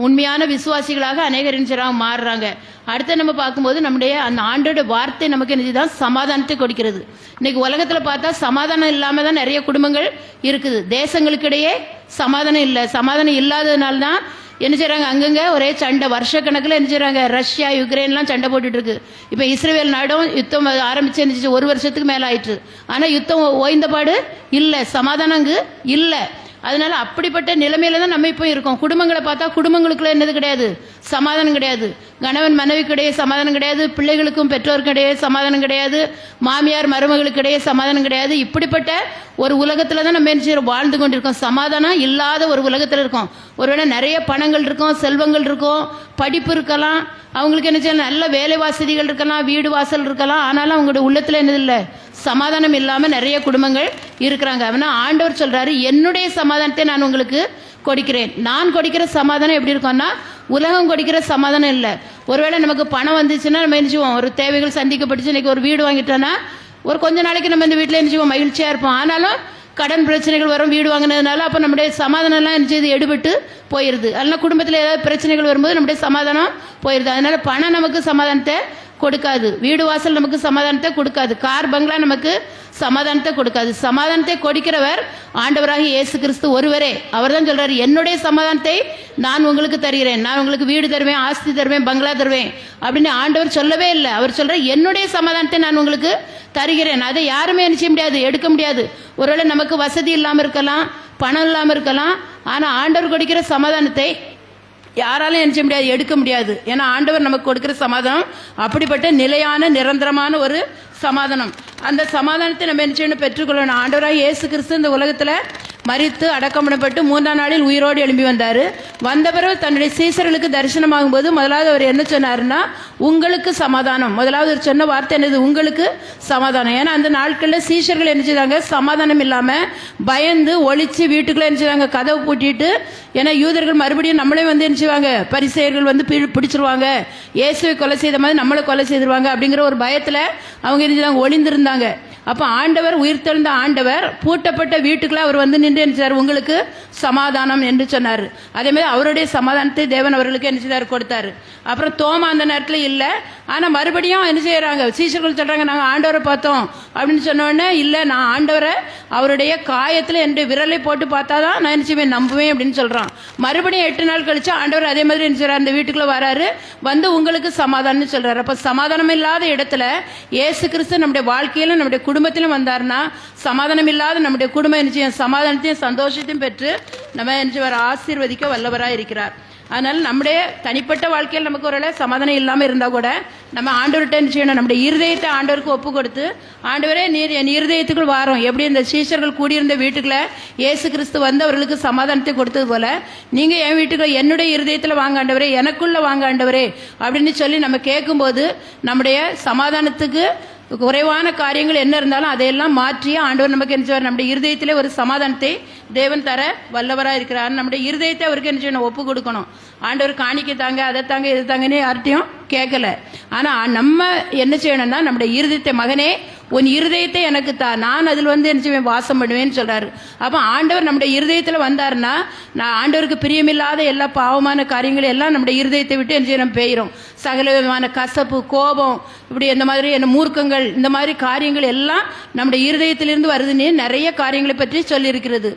உண்மையான விசுவாசிகளாக அநேகர் என்ன செய்கிறாங்க, மாறுறாங்க. அடுத்து நம்ம பார்க்கும்போது நம்முடைய அந்த ஆண்டோட வார்த்தை நமக்கு என்ன செய்யுதான், சமாதானத்தை கொடுக்கிறது. இன்னைக்கு உலகத்தில் பார்த்தா சமாதானம் இல்லாமல் தான் நிறைய குடும்பங்கள் இருக்குது. தேசங்களுக்கிடையே சமாதானம் இல்லை. சமாதானம் இல்லாததுனால தான் என்ன செய்கிறாங்க, அங்கங்கே ஒரே சண்டை, வருஷக்கணக்கில் என்ன செய்கிறாங்க, ரஷ்யா யுக்ரைன்லாம் சண்டை போட்டுட்டு இருக்கு. இப்போ இஸ்ரேல் நாடும் யுத்தம் ஆரம்பிச்சு இருந்துச்சு, 1 வருஷத்துக்கு மேலே ஆயிட்டு. ஆனால் யுத்தம் ஓய்ந்தபாடு இல்லை, சமாதானம் அங்கு இல்லை. அதனால அப்படிப்பட்ட நிலைமையில தான் நம்ம இப்போ இருக்கோம். குடும்பங்களை பார்த்தா குடும்பங்களுக்குள்ள என்னது கிடையாது, சமாதானம் கிடையாது. கணவன் மனைவிக்கிடையே சமாதானம் கிடையாது, பிள்ளைகளுக்கும் பெற்றோருக்கிடையே சமாதானம் கிடையாது, மாமியார் மருமகளுக்கிடையே சமாதானம் கிடையாது. இப்படிப்பட்ட ஒரு உலகத்துல தான் நம்ம என்ன செய்யறோம், வாழ்ந்து கொண்டிருக்கோம். சமாதானம் இல்லாத ஒரு உலகத்தில் இருக்கோம். ஒருவேளை நிறைய பணங்கள் இருக்கும், செல்வங்கள் இருக்கும், படிப்பு இருக்கலாம், அவங்களுக்கு என்ன செய்யலாம், நல்ல வேலை வசதிகள் இருக்கலாம், வீடு வாசல் இருக்கலாம். ஆனாலும் அவங்களுடைய உள்ளத்துல என்னது இல்லை, சமாதானம் இல்லாமல் நிறைய குடும்பங்கள் இருக்கிறாங்க. அவனா ஆண்டவர் சொல்றாரு, என்னுடைய சமாதானத்தை நான் உங்களுக்கு கொடுக்கிறேன். நான் கொடுக்கிற சமாதானம் எப்படி இருக்கும்னா, உலகம் கொடுக்கிற சமாதானம் இல்லை. ஒருவேளை நமக்கு பணம் வந்துச்சுன்னா நம்ம என்ன செய்வோம், ஒரு தேவைகள் சந்திக்கப்பட்டுச்சு, இன்னைக்கு ஒரு வீடு வாங்கிட்டோன்னா ஒரு கொஞ்ச நாளைக்கு நம்ம இந்த வீட்டில் என்ன செய்வோம், மகிழ்ச்சியாக இருப்போம். ஆனாலும் கடன் பிரச்சனைகள் வரும், வீடு வாங்கினதுனால அப்போ நம்முடைய சமாதானம்லாம் என்ன செய்யுது, எடுபட்டு போயிடுது. அதனால் குடும்பத்தில் ஏதாவது பிரச்சனைகள் வரும்போது நம்முடைய சமாதானம் போயிடுது. அதனால பணம் நமக்கு சமாதானத்தை கொடுக்காது, வீடு வாசல் நமக்கு சமாதானத்தை கொடுக்காது, கார் பங்களா நமக்கு சமாதானத்தை கொடுக்காது. சமாதானத்தை கொடுக்கிறவர் ஆண்டவராக இயேசு கிறிஸ்து ஒருவரே. அவர் தான் சொல்றாரு, என்னுடைய சமாதானத்தை நான் உங்களுக்கு தருகிறேன், நான் உங்களுக்கு வீடு தருவேன், ஆஸ்தி தருவேன், பங்களா தருவேன் அப்படின்னு ஆண்டவர் சொல்லவே இல்லை. அவர் சொல்ற, என்னுடைய சமாதானத்தை நான் உங்களுக்கு தருகிறேன். அதை யாருமே என்ன செய்ய முடியாது, எடுக்க முடியாது. ஒருவேளை நமக்கு வசதி இல்லாமல் இருக்கலாம், பணம் இல்லாமல் இருக்கலாம், ஆனால் ஆண்டவர் கொடுக்கிற சமாதானத்தை யாராலும் என்ன செய்ய முடியாது, எடுக்க முடியாது. ஏன்னா ஆண்டவர் நமக்கு கொடுக்கிற சமாதானம் அப்படிப்பட்ட நிலையான நிரந்தரமான ஒரு சமாதானம். அந்த சமாதானத்தை நம்ம என்ன செய்யணும், பெற்றுக்கொள்ளணும். ஆண்டவராக இயேசு கிறிஸ்து இந்த உலகத்தில் மரித்து அடக்கம் பண்ணப்பட்டு 3ஆம் நாளில் உயிரோடு எழும்பி வந்தார். வந்த பிறகு தன்னுடைய சீசர்களுக்கு தரிசனமாகும் போது முதலாவது அவர் என்ன சொன்னார்னா, உங்களுக்கு சமாதானம். முதலாவது அவர் சொன்ன வார்த்தை என்னது, உங்களுக்கு சமாதானம். ஏன்னா அந்த நாட்களில் சீஷர்கள் என்ன செய்தாங்க, சமாதானம் இல்லாமல் பயந்து ஒளிச்சு வீட்டுக்குள்ளே என்ன செய்வாங்க, கதவு பூட்டிட்டு. ஏன்னா யூதர்கள் மறுபடியும் நம்மளே என்ன செய்வாங்க, பரிசேயர்கள் பிடிச்சிருவாங்க, இயேசுவை கொலை செய்த மாதிரி நம்மளை கொலை செய்திருவாங்க அப்படிங்கிற ஒரு பயத்தில் அவங்க என்ன செய்வாங்க, ஒளிந்திருந்தாங்க. அப்போ ஆண்டவர் உயிர்த்தெழுந்த ஆண்டவர் பூட்டப்பட்ட வீட்டுக்குள்ள அவர் வந்து நின்று என்ன செய்தார், உங்களுக்கு சமாதானம் என்று சொன்னார். அதே மாதிரி அவருடைய சமாதானத்தை தேவன் அவர்களுக்கு என்ன செய்தார், கொடுத்தாரு. அப்புறம் தோமா அந்த நேரத்தில் இல்லை, ஆனால் மறுபடியும் என்ன செய்யறாங்க, சீஷர்கள் சொல்றாங்க நாங்கள் ஆண்டவரை பார்த்தோம் அப்படின்னு சொன்ன உடனே இல்லை, நான் ஆண்டவரை அவருடைய காயத்தில் என்னுடைய விரலை போட்டு பார்த்தாதான் நான் என்ன செய்வேன், நம்புவேன் அப்படின்னு சொல்றான். மறுபடியும் 8 நாள் கழிச்சு ஆண்டவர் அதே மாதிரி என்ன செய்யறாரு, அந்த வீட்டுக்குள்ள வராரு, வந்து உங்களுக்கு சமாதானம் சொல்றாரு. அப்ப சமாதானம் இல்லாத இடத்துல இயேசு கிறிஸ்து நம்முடைய வாழ்க்கையில நம்முடைய குடும்பத்திலும் வந்தாருன்னா, சமாதானம் இல்லாத நம்முடைய குடும்பம் என்ன செய்யும், சமாதானத்தையும் சந்தோஷத்தையும் பெற்று நம்ம என்ன செய்வார், ஆசீர்வதிக்க வல்லவராக இருக்கிறார். அதனால நம்முடைய தனிப்பட்ட வாழ்க்கையில் நமக்கு ஒரு சமாதானம் இல்லாமல் இருந்தால் கூட நம்ம ஆண்டவர்கிட்ட என்ன செய்யணும், நம்முடைய இருதயத்தை ஆண்டவருக்கு ஒப்பு கொடுத்து, ஆண்டவரே நீர் என் இருதயத்துக்குள் வாரோம். எப்படி இந்த சீஷர்கள் கூடியிருந்த வீட்டுக்குள்ள இயேசு கிறிஸ்து வந்து அவர்களுக்கு சமாதானத்தை கொடுத்தது போல, நீங்க என் வீட்டுக்குள்ள என்னுடைய இருதயத்தில் வாங்க ஆண்டவரே, எனக்குள்ள வாங்க ஆண்டவரே அப்படின்னு சொல்லி நம்ம கேட்கும்போது நம்முடைய சமாதானத்துக்கு குறைவான காரியங்கள் என்ன இருந்தாலும் அதையெல்லாம் மாற்றி ஆண்டவர் நமக்கு என்ன செய்வார், நம்முடைய இருதயத்திலே ஒரு சமாதானத்தை தேவன் தர வல்லவராக இருக்கிறார். நம்முடைய இருதயத்தை அவருக்கு என்ன செய்யணும், ஒப்பு கொடுக்கணும். ஆண்டவர் காணிக்க தாங்க, அதை தாங்க, இது தாங்கன்னு யார்ட்டையும் கேட்கல. ஆனா நம்ம என்ன செய்யணும்னா, நம்முடைய இருதயத்தை, மகனே உன் இருதயத்தை எனக்கு தா, நான் அதில் வந்து என்ன செய்வேன், வாசம் பண்ணுவேன்னு சொல்றாரு. அப்ப ஆண்டவர் நம்முடைய இருதயத்தில் வந்தாருன்னா, நான் ஆண்டவருக்கு பிரியமில்லாத எல்லா பாவமான காரியங்கள் எல்லாம் நம்முடைய இருதயத்தை விட்டு என்ன செய்யணும், பெயரும். சகல விதமான கசப்பு, கோபம், இப்படி இந்த மாதிரி என்ன மூர்க்கங்கள், இந்த மாதிரி காரியங்கள் எல்லாம் நம்முடைய இருதயத்திலிருந்து வருதுன்னு நிறைய காரியங்களை பற்றி சொல்லி இருக்கிறது.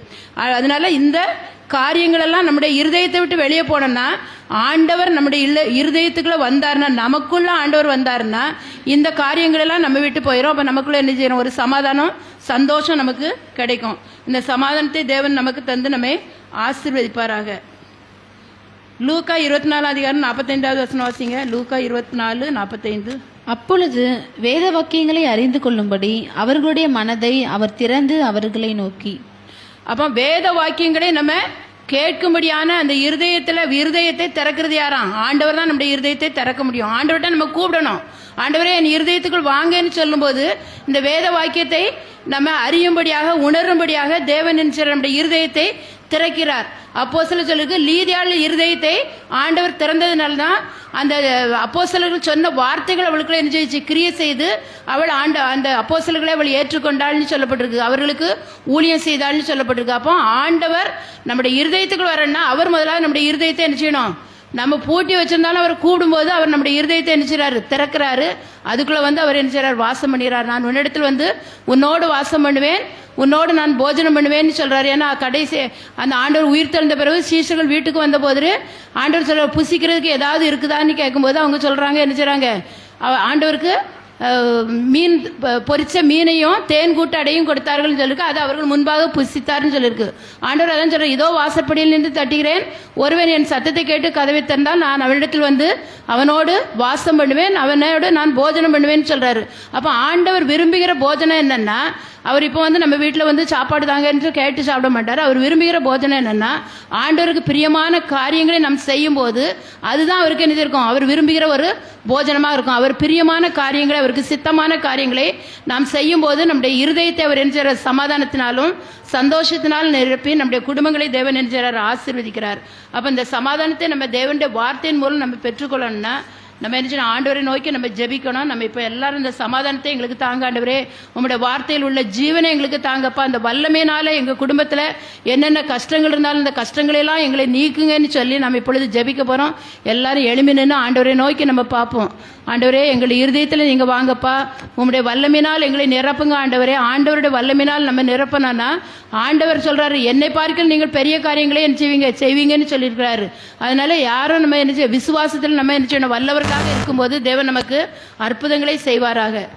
அதனால இந்த காரியங்கள் எல்லாம் நம்முடைய இருதயத்தை விட்டு வெளியே போனோம்னா, ஆண்டவர் நம்முடைய இருதயத்துக்குள்ள வந்தாருன்னா, நமக்குள்ள ஆண்டவர் வந்தாருன்னா இந்த காரியங்கள் எல்லாம் நம்ம விட்டு போயிடும். அப்ப நமக்குள்ள என்ன செய்யணும், ஒரு சமாதானம், சந்தோஷம் நமக்கு கிடைக்கும். இந்த சமாதானத்தை தேவன் நமக்கு தந்து நம்மை ஆசீர்வதிப்பாராக. லூக்கா 24:45 வாசிங்க. லூக்கா 24:45. அப்பொழுது வேத வாக்கியங்களை அறிந்து கொள்ளும்படி அவர்களுடைய மனதை அவர் திறந்து அவர்களை நோக்கி. அப்போ வேத வாக்கியங்களை நம்ம கேட்கும்படியான அந்த இருதயத்தை திறக்கிறது யாராம், ஆண்டவர் தான் நம்முடைய இருதயத்தை திறக்க முடியும். ஆண்டவர்கிட்ட நம்ம கூப்பிடணும், ஆண்டவரே என் இருதயத்துக்குள் வாங்கன்னு சொல்லும்போது இந்த வேத வாக்கியத்தை நம்ம அறியும்படியாக, உணரும்படியாக தேவன் நம்முடைய இருதயத்தை திறக்கிறார். அப்போஸ்தலர் சொல்லுக்கு லீதியாள் இருதயத்தை ஆண்டவர் திறந்ததுனால தான் அந்த அப்போஸ்தலர்கள் சொன்ன வார்த்தைகள் அவளுக்குள்ள என்ன செய்து, கிரியை செய்து அவள் அந்த அப்போஸ்தலர்களை அவள் ஏற்றுக்கொண்டாள்னு சொல்லப்பட்டிருக்கு, அவர்களுக்கு ஊழியம் செய்தாள்னு சொல்லப்பட்டிருக்கு. அப்போ ஆண்டவர் நம்முடைய இருதயத்துக்குள் வரணும்னா அவர் முதலாவது நம்முடைய இருதயத்தை என்ன செய்யணும், நம்ம பூட்டி வச்சிருந்தாலும் அவர் கூடும்போது அவர் நம்முடைய இருதயத்தை என்ன செய்றாரு, திறக்கிறாரு. அதுக்குள்ள வந்து அவர் என்ன செய்றார், வாசம் பண்ணுகிறார். நான் உன்னிடத்தில் வந்து உன்னோடு வாசம் பண்ணுவேன், உன்னோடு நான் போஜனம் பண்ணுவேன்னு சொல்றாரு. ஏன்னா கடைசி அந்த ஆண்டவர் உயிர் தெழுந்த பிறகு சீஷர்கள் வீட்டுக்கு வந்த போது ஆண்டவர் சொல்ற, புசிக்கிறதுக்கு ஏதாவது இருக்குதான்னு கேட்கும்போது அவங்க சொல்றாங்க, என்ன செய்றாங்க, ஆண்டவருக்கு மீன் பொரிச்ச மீனையும் தேன் கூட்டு அடையும் கொடுத்தார்கள் சொல்லிருக்கு. அது அவர்கள் முன்பாக புசித்தார்னு சொல்லியிருக்கு. ஆண்டவர் அதான் சொல்ற, இதோ வாசப்படியில் நின்று தட்டுகிறேன், ஒருவன் என் சத்தத்தை கேட்டு கதவை திறந்தால் நான் அவனிடத்தில் வந்து அவனோடு வாசம் பண்ணுவேன், அவனோடு நான் போஜனம் பண்ணுவேன்னு சொல்றாரு. அப்ப ஆண்டவர் விரும்புகிற போஜனம் என்னன்னா, அவர் இப்போ வந்து நம்ம வீட்டில் வந்து சாப்பாடு தாங்க என்று கேட்டு சாப்பிட மாட்டார். அவர் விரும்புகிற போஜனம் என்னன்னா, ஆண்டவருக்கு பிரியமான காரியங்களை நாம் செய்யும் போது அதுதான் அவருக்கு என்ன இருக்கும், அவர் விரும்புகிற ஒரு போஜனமாக இருக்கும். அவர் பிரியமான காரியங்களை, அவருக்கு சித்தமான காரியங்களை நாம் செய்யும் போது நம்முடைய இருதயத்தை அவர் என்ன செய்யறார், சமாதானத்தினாலும் சந்தோஷத்தினால் நிரப்பி நம்முடைய குடும்பங்களை தேவன் என்ன செய்யறார், ஆசீர்வதிக்கிறார். அப்போ இந்த சமாதானத்தை நம்ம தேவனுடைய வார்த்தையின் மூலம் நம்ம பெற்றுக்கொள்ளணும்னா நம்ம என்ன செய்யணும், ஆண்டவரை நோக்கி நம்ம ஜெபிக்கணும். நம்ம இப்போ எல்லாரும் இந்த சமாதானத்தை எங்களுக்கு தாங்க ஆண்டவரே, உங்களுடைய வார்த்தையில் உள்ள ஜீவனை எங்களுக்கு தாங்கப்பா. அந்த வல்லமையினால எங்கள் குடும்பத்தில் என்னென்ன கஷ்டங்கள் இருந்தாலும் இந்த கஷ்டங்களெல்லாம் எங்களை நீக்குங்கன்னு சொல்லி நம்ம இப்பொழுது ஜெபிக்க போகிறோம். எல்லாரும் எழுமி நின்று ஆண்டவரை நோக்கி நம்ம பார்ப்போம். ஆண்டவரே, எங்கள் இருதயத்தில் நீங்கள் வாங்கப்பா, உங்களுடைய வல்லமையினால் எங்களை நிரப்புங்க ஆண்டவரே. ஆண்டவருடைய வல்லமையினால் நம்ம நிரப்பணும்னா ஆண்டவர் சொல்றாரு, என்னை பார்க்க நீங்கள் பெரிய காரியங்களே என்ன செய்வீங்கன்னு சொல்லியிருக்கிறாரு. அதனால யாரும் நம்ம என்ன செய்ய, விசுவாசத்தில் நம்ம என்ன செய்யணும், வல்லவர்களாக இருக்கும்போது தேவன் நமக்கு அற்புதங்களை செய்வாராக.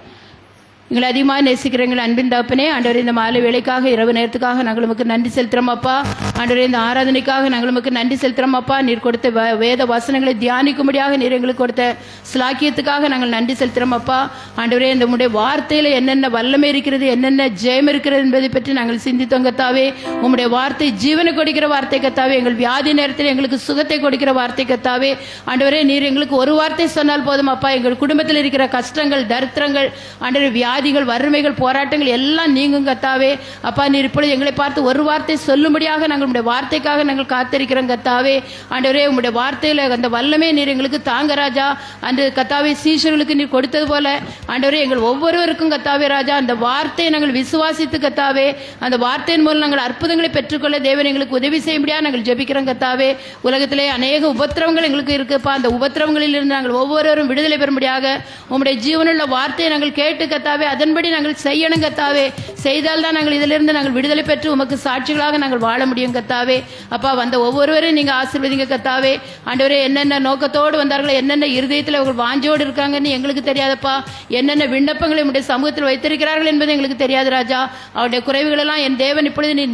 எங்களை அதிகமாக நேசிக்கிறீங்கள் அன்பின் தகப்பனே, ஆண்டவரே இந்த மாலை வேலைக்காக, இரவு நேரத்துக்காக நாங்கள் உமக்கு நன்றி செலுத்துறோம் அப்பா. ஆண்டவரே இந்த ஆராதனைக்காக நாங்கள் உமக்கு நன்றி செலுத்துறோம் அப்பா. நீர் கொடுத்த வேத வசனங்களை தியானிக்கும்படியாக நீர் எங்களுக்கு கொடுத்த ஸ்லாக்கியத்துக்காக நாங்கள் நன்றி செலுத்துறோம் அப்பா. ஆண்டவரே இந்த உம்முடைய வார்த்தையில் என்னென்ன வல்லமை இருக்கிறது, என்னென்ன ஜெயம் இருக்கிறது என்பதை பற்றி நாங்கள் சிந்தித்தோம் கத்தாவே. உம்முடைய வார்த்தை ஜீவனை கொடுக்கிற வார்த்தை கத்தாவே, எங்கள் வியாதி நேரத்தில் எங்களுக்கு சுகத்தை கொடுக்கிற வார்த்தை கத்தாவே. ஆண்டவரே நீர் எங்களுக்கு ஒரு வார்த்தை சொன்னால் போதும் அப்பா, எங்கள் குடும்பத்தில் இருக்கிற கஷ்டங்கள், தரித்திரங்கள், ஆண்டவரே வியாதிகள், வறுமைகள், போராட்டங்கள் எல்லாம் நீங்கும் கத்தாவே. அப்பா நீர் இப்பொழுது எங்களை பார்த்து ஒரு வார்த்தை சொல்லும்படியாக நாங்கள் உங்களுடைய வார்த்தைக்காக நாங்கள் காத்திருக்கிறோம் கத்தாவே. ஆண்டவரே உங்களுடைய வார்த்தையில் அந்த வல்லமே நீர் எங்களுக்கு தாங்க ராஜா. அந்த கத்தாவே சீஷர்களுக்கு நீர் கொடுத்தது போல ஆண்டவரே எங்கள் ஒவ்வொருவருக்கும் கத்தாவே ராஜா அந்த வார்த்தையை நாங்கள் விசுவாசித்து கத்தாவே அந்த வார்த்தையின் மூலம் நாங்கள் அற்புதங்களை பெற்றுக்கொள்ள தேவன் எங்களுக்கு உதவி செய்யும்படியாக நாங்கள் ஜெபிக்கிறோம் கத்தாவே. உலகத்திலே அநேக உபத்திரவங்கள் எங்களுக்கு இருக்குப்பா. அந்த உபத்திரவங்களில் இருந்து நாங்கள் ஒவ்வொருவரும் விடுதலை பெறும்படியாக உங்களுடைய ஜீவனுள்ள வார்த்தையை நாங்கள் கேட்டு கத்தாவே அதன்படி நாங்கள் செய்யணும் கத்தாவே. செய்தால்தான் நாங்கள் இதிலிருந்து நாங்கள் விடுதலை பெற்று உமக்கு சாட்சிகளாக நாங்கள் வாழ முடியும் கத்தாவே. அப்பா வந்த ஒவ்வொருவரையும் நீங்க ஆசீர்வதிங்க கத்தாவே. ஆண்டவரே என்னென்ன நோக்கத்தோடு வந்தார்களோ, என்னென்ன இருதயத்தில் அவர்கள் வாஞ்சோடு இருக்காங்கன்னு எங்களுக்கு தெரியாதப்பா. என்னென்ன விண்ணப்பங்களை உடைய சமூகத்தில் வைத்திருக்கிறார்கள் என்பது எங்களுக்கு தெரியாது ராஜா. அவருடைய குறைவுகள் எல்லாம் என் தேவன் இப்பொழுது நீ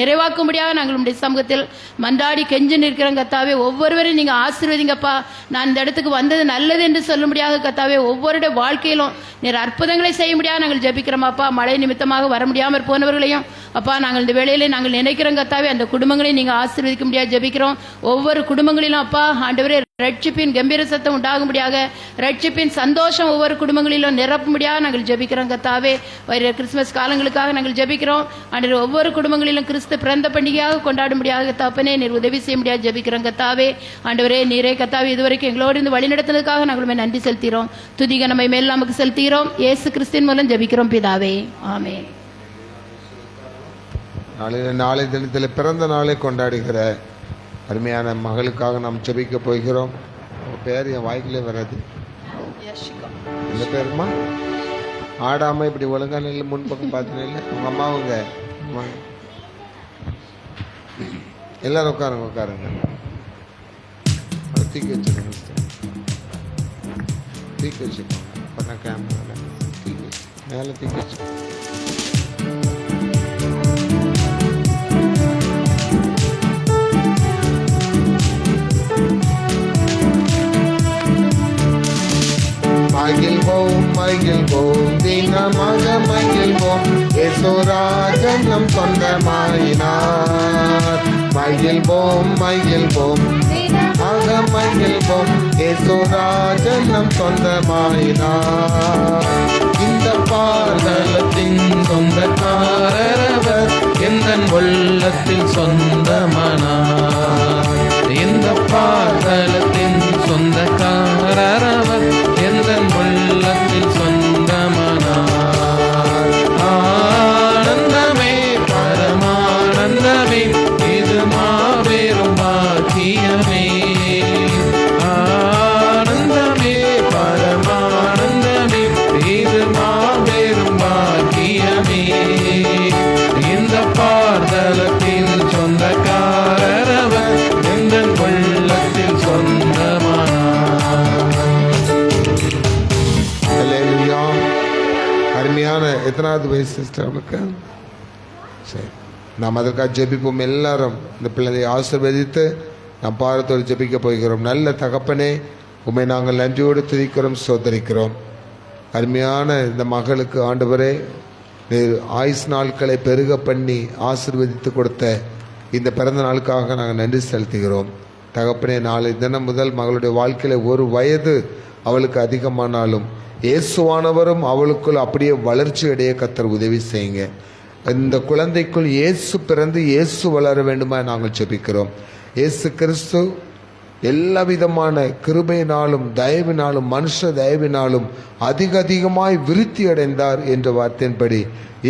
நிறைவாக்கும்படியாக நாங்கள் உடைய சமூகத்தில் மன்றாடி கெஞ்சி நிற்கிறோம் கத்தாவே. ஒவ்வொருவரையும் நீங்க ஆசீர்வதிங்கப்பா. நான் இந்த இடத்துக்கு வந்தது நல்லது என்று சொல்லும்படியாக கத்தாவே ஒவ்வொருடைய வாழ்க்கையிலும் நீர் அற்புதங்களை செய்யும்படியாக நாங்கள் ஜெபிக்கிறோமாப்பா. மழை நிமித்தமாக வர முடியாமல் போனவர்களையும் அப்பா நாங்கள் இந்த வேளையிலே நாங்கள் நினைக்கிறோம் கத்தாவே அந்த குடும்பங்களையும் நீங்க ஆசீர்வதிக்க முடியாது ஜெபிக்கிறோம். ஒவ்வொரு குடும்பங்களிலும் அப்பா ஆண்டவரே ரட்சிப்பின் கம்பீர சத்தம் உண்டாகும்படியாக, ரட்சிப்பின் சந்தோஷம் ஒவ்வொரு குடும்பங்களிலும் நிரப்பும்படியாக நாங்கள் ஜெபிக்கிறோம் கத்தாவே. வர கிறிஸ்துமஸ் காலங்களுக்காக நாங்கள் ஜெபிக்கிறோம். ஆண்டவரே ஒவ்வொரு குடும்பங்களிலும் கிறிஸ்து பிறந்த பண்டிகையாக கொண்டாடும்படியாக தப்பனே நீர் உதவி செய்ய முடியாது ஜெபிக்கிறோம் கத்தாவே. ஆண்டவரே நீரே கத்தாவே இதுவரைக்கும் எங்களோடு இருந்து வழி நடத்தினதுக்காக நாங்களுமே நன்றி செலுத்துகிறோம். துதிக நம்மை மேல் நமக்கு செலுத்துகிறோம். இயேசு கிறிஸ்துவின் மூலம் ஜெபிக்கிறோம் பிதாவே, ஆமென். நாளை தினத்தில் பிறந்த நாளை கொண்டாடுகிற அருமையான மகளுக்காக நாம் ஜெபிக்க போகிறோம். உங்கள் பேர் என் வாய்க்கிலே வராது. இந்த பேருமா ஆடாமல் இப்படி ஒழுங்கா நெல் முன்பக்கம் பார்த்தீங்க இல்லை உங்கள் அம்மாவுங்க எல்லாரும் உட்காருங்க உட்காருங்க. தூக்கி வச்சுக்கோங்க தூக்கி வச்சுக்கோங்க. அப்போ கேமரா தூக்கி வச்சு மேலே தூக்கி வச்சுக்கோங்க. மகிழ்வோம் தினமாக மகிழ்வோம் யேசுராஜன் நம் சொந்தமாயினார். மகிழ்வோம் ஆக மகிழ்வோம் யேசுராஜன் நம் சொந்தமாயினார். இந்த பாதலத்தின் சொந்தக்காரவர் எந்தன் உள்ளத்தில் சொந்தமானார். இந்த பாதலத்தின் சொந்தக்காரவர் எந்தன் உள்ளத்தில் சொந்தமானார். ஆனந்தமே பரமானந்தமே இது மாபெரும் பாக்கியமே. ஆனந்தமே பரமானந்தமே இது மாபெரும் பாக்கியமே. இந்த பார்தலத்தின் சொந்தக்காரவர் எந்தன் உள்ளத்தில் சொந்தமானார். அருமையான எத்தனாவது வயசு சிஸ்டர் அவளுக்கு? சரி, நாம் அதற்காக ஜெபிப்போம். எல்லாரும் இந்த பிள்ளையை ஆசீர்வதித்து நாம் பாரத்தோடு ஜெபிக்க போகிறோம். நல்ல தகப்பனே உண்மை நாங்கள் நன்றியோடு துதிக்கிறோம், சோதரிக்கிறோம். அருமையான இந்த மகளுக்கு ஆண்டவரே நீர் ஆயுஸ் நாட்களை பெருக பண்ணி ஆசீர்வதித்து கொடுத்த இந்த பிறந்த நாளுக்காக நாங்கள் நன்றி செலுத்துகிறோம். தகப்பனே நாளை தினம் முதல் மகளுடைய வாழ்க்கையில் ஒரு வயது அவளுக்கு அதிகமானாலும் இயேசுவானவரும் அவளுக்குள் அப்படியே வளர்ச்சி அடைய கர்த்தர் உதவி செய்யுங்க. இந்த குழந்தைக்குள் இயேசு பிறந்து இயேசு வளர வேண்டுமா நாங்கள் ஜெபிக்கிறோம். இயேசு கிறிஸ்து எல்லா விதமான கிருபையினாலும் தயவினாலும் மனுஷ தயவினாலும் அதிகமாய் விருத்தி அடைந்தார் என்ற வார்த்தையின்படி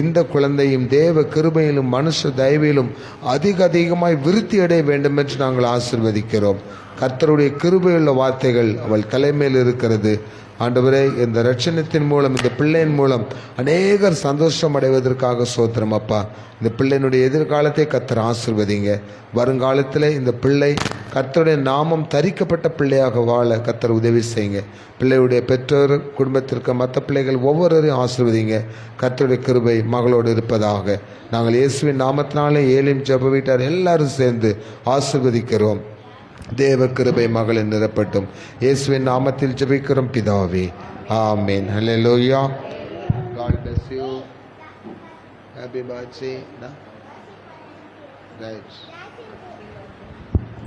இந்த குழந்தையும் தேவ கிருபையிலும் மனுஷ தயவிலும் அதிகமாய் விருத்தி அடைய வேண்டும் என்று நாங்கள் ஆசீர்வதிக்கிறோம். கர்த்தருடைய கிருபையுள்ள வார்த்தைகள் அவள் தலைமையில் இருக்கிறது. ஆண்டவரே இந்த ரட்சணத்தின் மூலம் இந்த பிள்ளையின் மூலம் அநேகர் சந்தோஷம் அடைவதற்காக சோத்திரம் அப்பா. இந்த பிள்ளையினுடைய எதிர்காலத்தை கர்த்தர் ஆசீர்வதிங்க. வருங்காலத்தில் இந்த பிள்ளை கர்த்தருடைய நாமம் தரிக்கப்பட்ட பிள்ளையாக வாழ கர்த்தர் உதவி செய்யுங்க. பிள்ளையுடைய பெற்றோர் குடும்பத்திற்கு மற்ற பிள்ளைகள் ஒவ்வொருவரையும் ஆசீர்வதிங்க. கர்த்தருடைய கிருபை மகளோடு இருப்பதாக நாங்கள் இயேசுவின் நாமத்தினாலே ஏலிம் ஜெப வீட்டார் எல்லாரும் சேர்ந்து ஆசீர்வதிக்கிறோம். தேவ கிருபை மகளின் நிரப்பட்டும். இயேசுவின் நாமத்தில் ஜெபிக்கிறோம் பிதாவே, ஆமென். ஹல்லேலூயா. God bless you. Happy birthday. Right.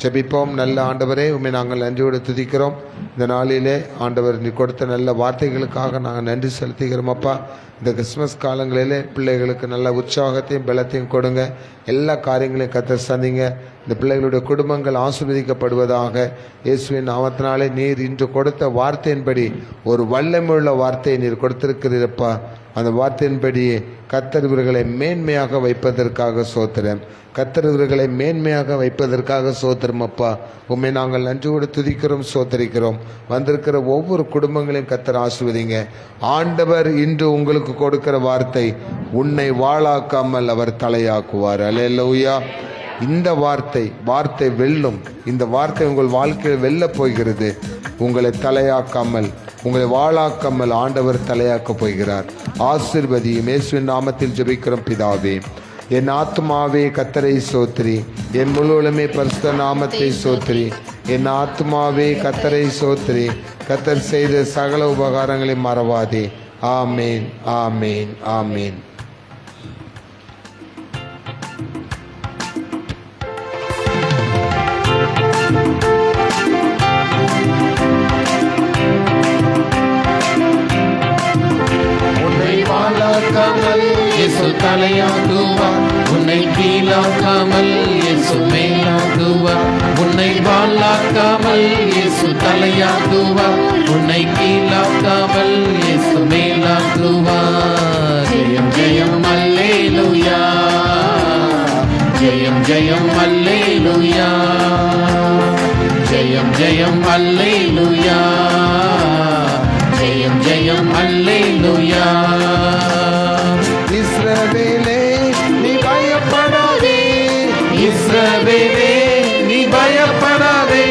ஜெபிப்போம். நல்ல ஆண்டவரே உம்மை நாங்கள் நன்றியோடு துதிக்கிறோம். இந்த நாளிலே ஆண்டவர் நீ கொடுத்த நல்ல வார்த்தைகளுக்காக நாங்கள் நன்றி செலுத்துகிறோம் அப்பா. இந்த கிறிஸ்மஸ் காலங்களிலே பிள்ளைகளுக்கு நல்ல உற்சாகத்தையும் பலத்தையும் கொடுங்க. எல்லா காரியங்களையும் கர்த்தர் சந்திங்க. இந்த பிள்ளைகளுடைய குடும்பங்கள் ஆசீர்வதிக்கப்படுவதாக இயேசுவின் நாமத்தினாலே நீர் இன்று கொடுத்த வார்த்தையின்படி ஒரு வல்லமையுள்ள வார்த்தையை நீர் கொடுத்திருக்கிறீரப்பா. அந்த வார்த்தையின்படி கர்த்தர் இவர்களை மேன்மையாக வைப்பதற்காக சோத்திரம். கர்த்தர் இவர்களை மேன்மையாக வைப்பதற்காக சோத்திரம் அப்பா. உண்மை நாங்கள் நன்றியோடு துதிக்கிறோம், சோத்தரிக்கிறோம். வந்திருக்கிற ஒவ்வொரு குடும்பங்களையும் கர்த்தர் ஆசீர்வதிங்க. ஆண்டவர் இன்று உங்களுக்கு கொடுக்கிற வார்த்தை, உன்னை வாளாக்காமல் அவர் தலையாக்குவார். அல்லேலூயா. இந்த வார்த்தை வெல்லும். இந்த வார்த்தை உங்கள் வாழ்க்கையில் வெல்ல போகிறது. உங்களை தலையாக்காமல், உங்களை வாளாக்காமல் ஆண்டவர் தலையாக்கப் போகிறார். ஆசீர்வதியும். இயேசுவின் நாமத்தில் ஜெபிக்கிறோம் பிதாவே. என் ஆத்துமாவே கர்த்தரை சோத்திரி, என் முழுவதுமே பரிசுத்த நாமத்தை சோத்திரி. என் ஆத்துமாவே கர்த்தரை சோத்திரி, கர்த்தர் செய்த சகல உபகாரங்களை மறவாதே. ஆமேன், ஆமேன், ஆமேன். இயேசு தலையாக்குவார், உன்னை கீழாக்காமல் இயேசு மேலாக்குவார். உன்னை வாளாக்காமல் இயேசு தலையாக்குவார், உன்னை கீழாக்காமல் இயேசு மேலாக்குவார். ஜெயம் ஜெயம் அல்லேலூயா, ஜெயம் ஜெயம் அல்லேலூயா, ஜெயம் ஜெயம் அல்லேலூயா, ஜெயம் ஜெயம் அல்லேலூயா. இஸ்ரவேலே நீ பயப்படாதே, இஸ்ரவேலே நீ பயப்படாதே,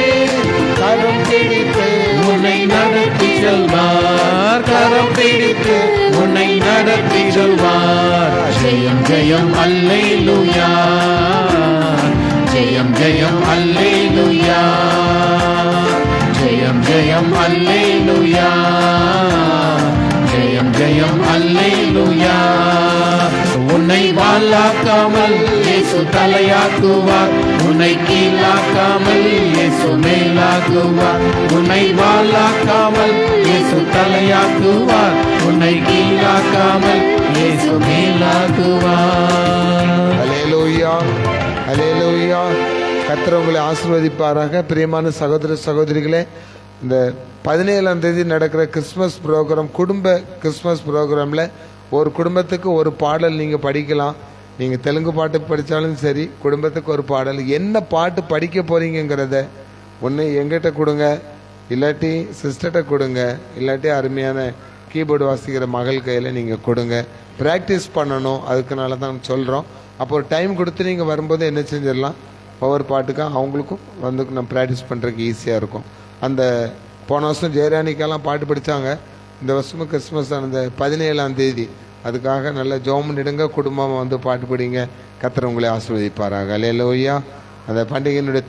கரம் பிடித்து உன்னை நடத்தி செல்வார், கரம் பிடித்து உன்னை நடத்தி செல்வார். ஜெயம் ஜெயம் அல்லேலூயா, ஜெயம் ஜெயம் அல்லேலூயா, ஜெயம் ஜெயம் அல்லேலூயா, ஜெயம் ஜெயம் அல்லேலூயா. உன்னை வாளாக்காமல் இயேசு தலையாக்குவார், உன்னை கீழாக்காமல் இயேசு மேலாக்குவார். உன்னை வாளாக்காமல் இயேசு தலையாக்குவார், உன்னை கீழாக்காமல் இயேசு மேலாக்குவார். அல்லேலூயா, அல்லேலூயா. கர்த்தர் உங்களை ஆசீர்வதிப்பாராக. பிரியமான சகோதர சகோதரிகளே, இந்த 17ஆம் தேதி நடக்கிற கிறிஸ்மஸ் ப்ரோக்ராம், குடும்ப கிறிஸ்மஸ் ப்ரோக்ராமில் ஒரு குடும்பத்துக்கு ஒரு பாடல் நீங்கள் படிக்கலாம். நீங்கள் தெலுங்கு பாட்டு படித்தாலும் சரி, குடும்பத்துக்கு ஒரு பாடல். என்ன பாட்டு படிக்க போகிறீங்கிறத ஒன்று எங்கிட்ட கொடுங்க, இல்லாட்டி சிஸ்டர்கிட்ட கொடுங்க, இல்லாட்டி அருமையான கீபோர்டு வாசிக்கிற மகள் கையில் நீங்கள் கொடுங்க. ப்ராக்டிஸ் பண்ணணும், அதுக்குனால தான் சொல்கிறோம். அப்போ ஒரு டைம் கொடுத்து நீங்கள் வரும்போது என்ன செஞ்சிடலாம், ஒவ்வொரு பாட்டுக்காக அவங்களுக்கும் வந்து நம்ம ப்ராக்டிஸ் பண்ணுறதுக்கு ஈஸியாக இருக்கும். அந்த போன வருஷம் ஜெயராணிக்கெல்லாம் பாட்டு படித்தாங்க. இந்த வருஷமும் கிறிஸ்மஸ் அந்த 17ஆம் தேதி, அதுக்காக நல்ல ஜோம் நெடுங்க குடும்பமாக வந்து பாட்டு படிங்க. கர்த்தர் உங்களை ஆசீர்வதிப்பாராக. அல்லேலூயா. அந்த பண்டிகையினுடைய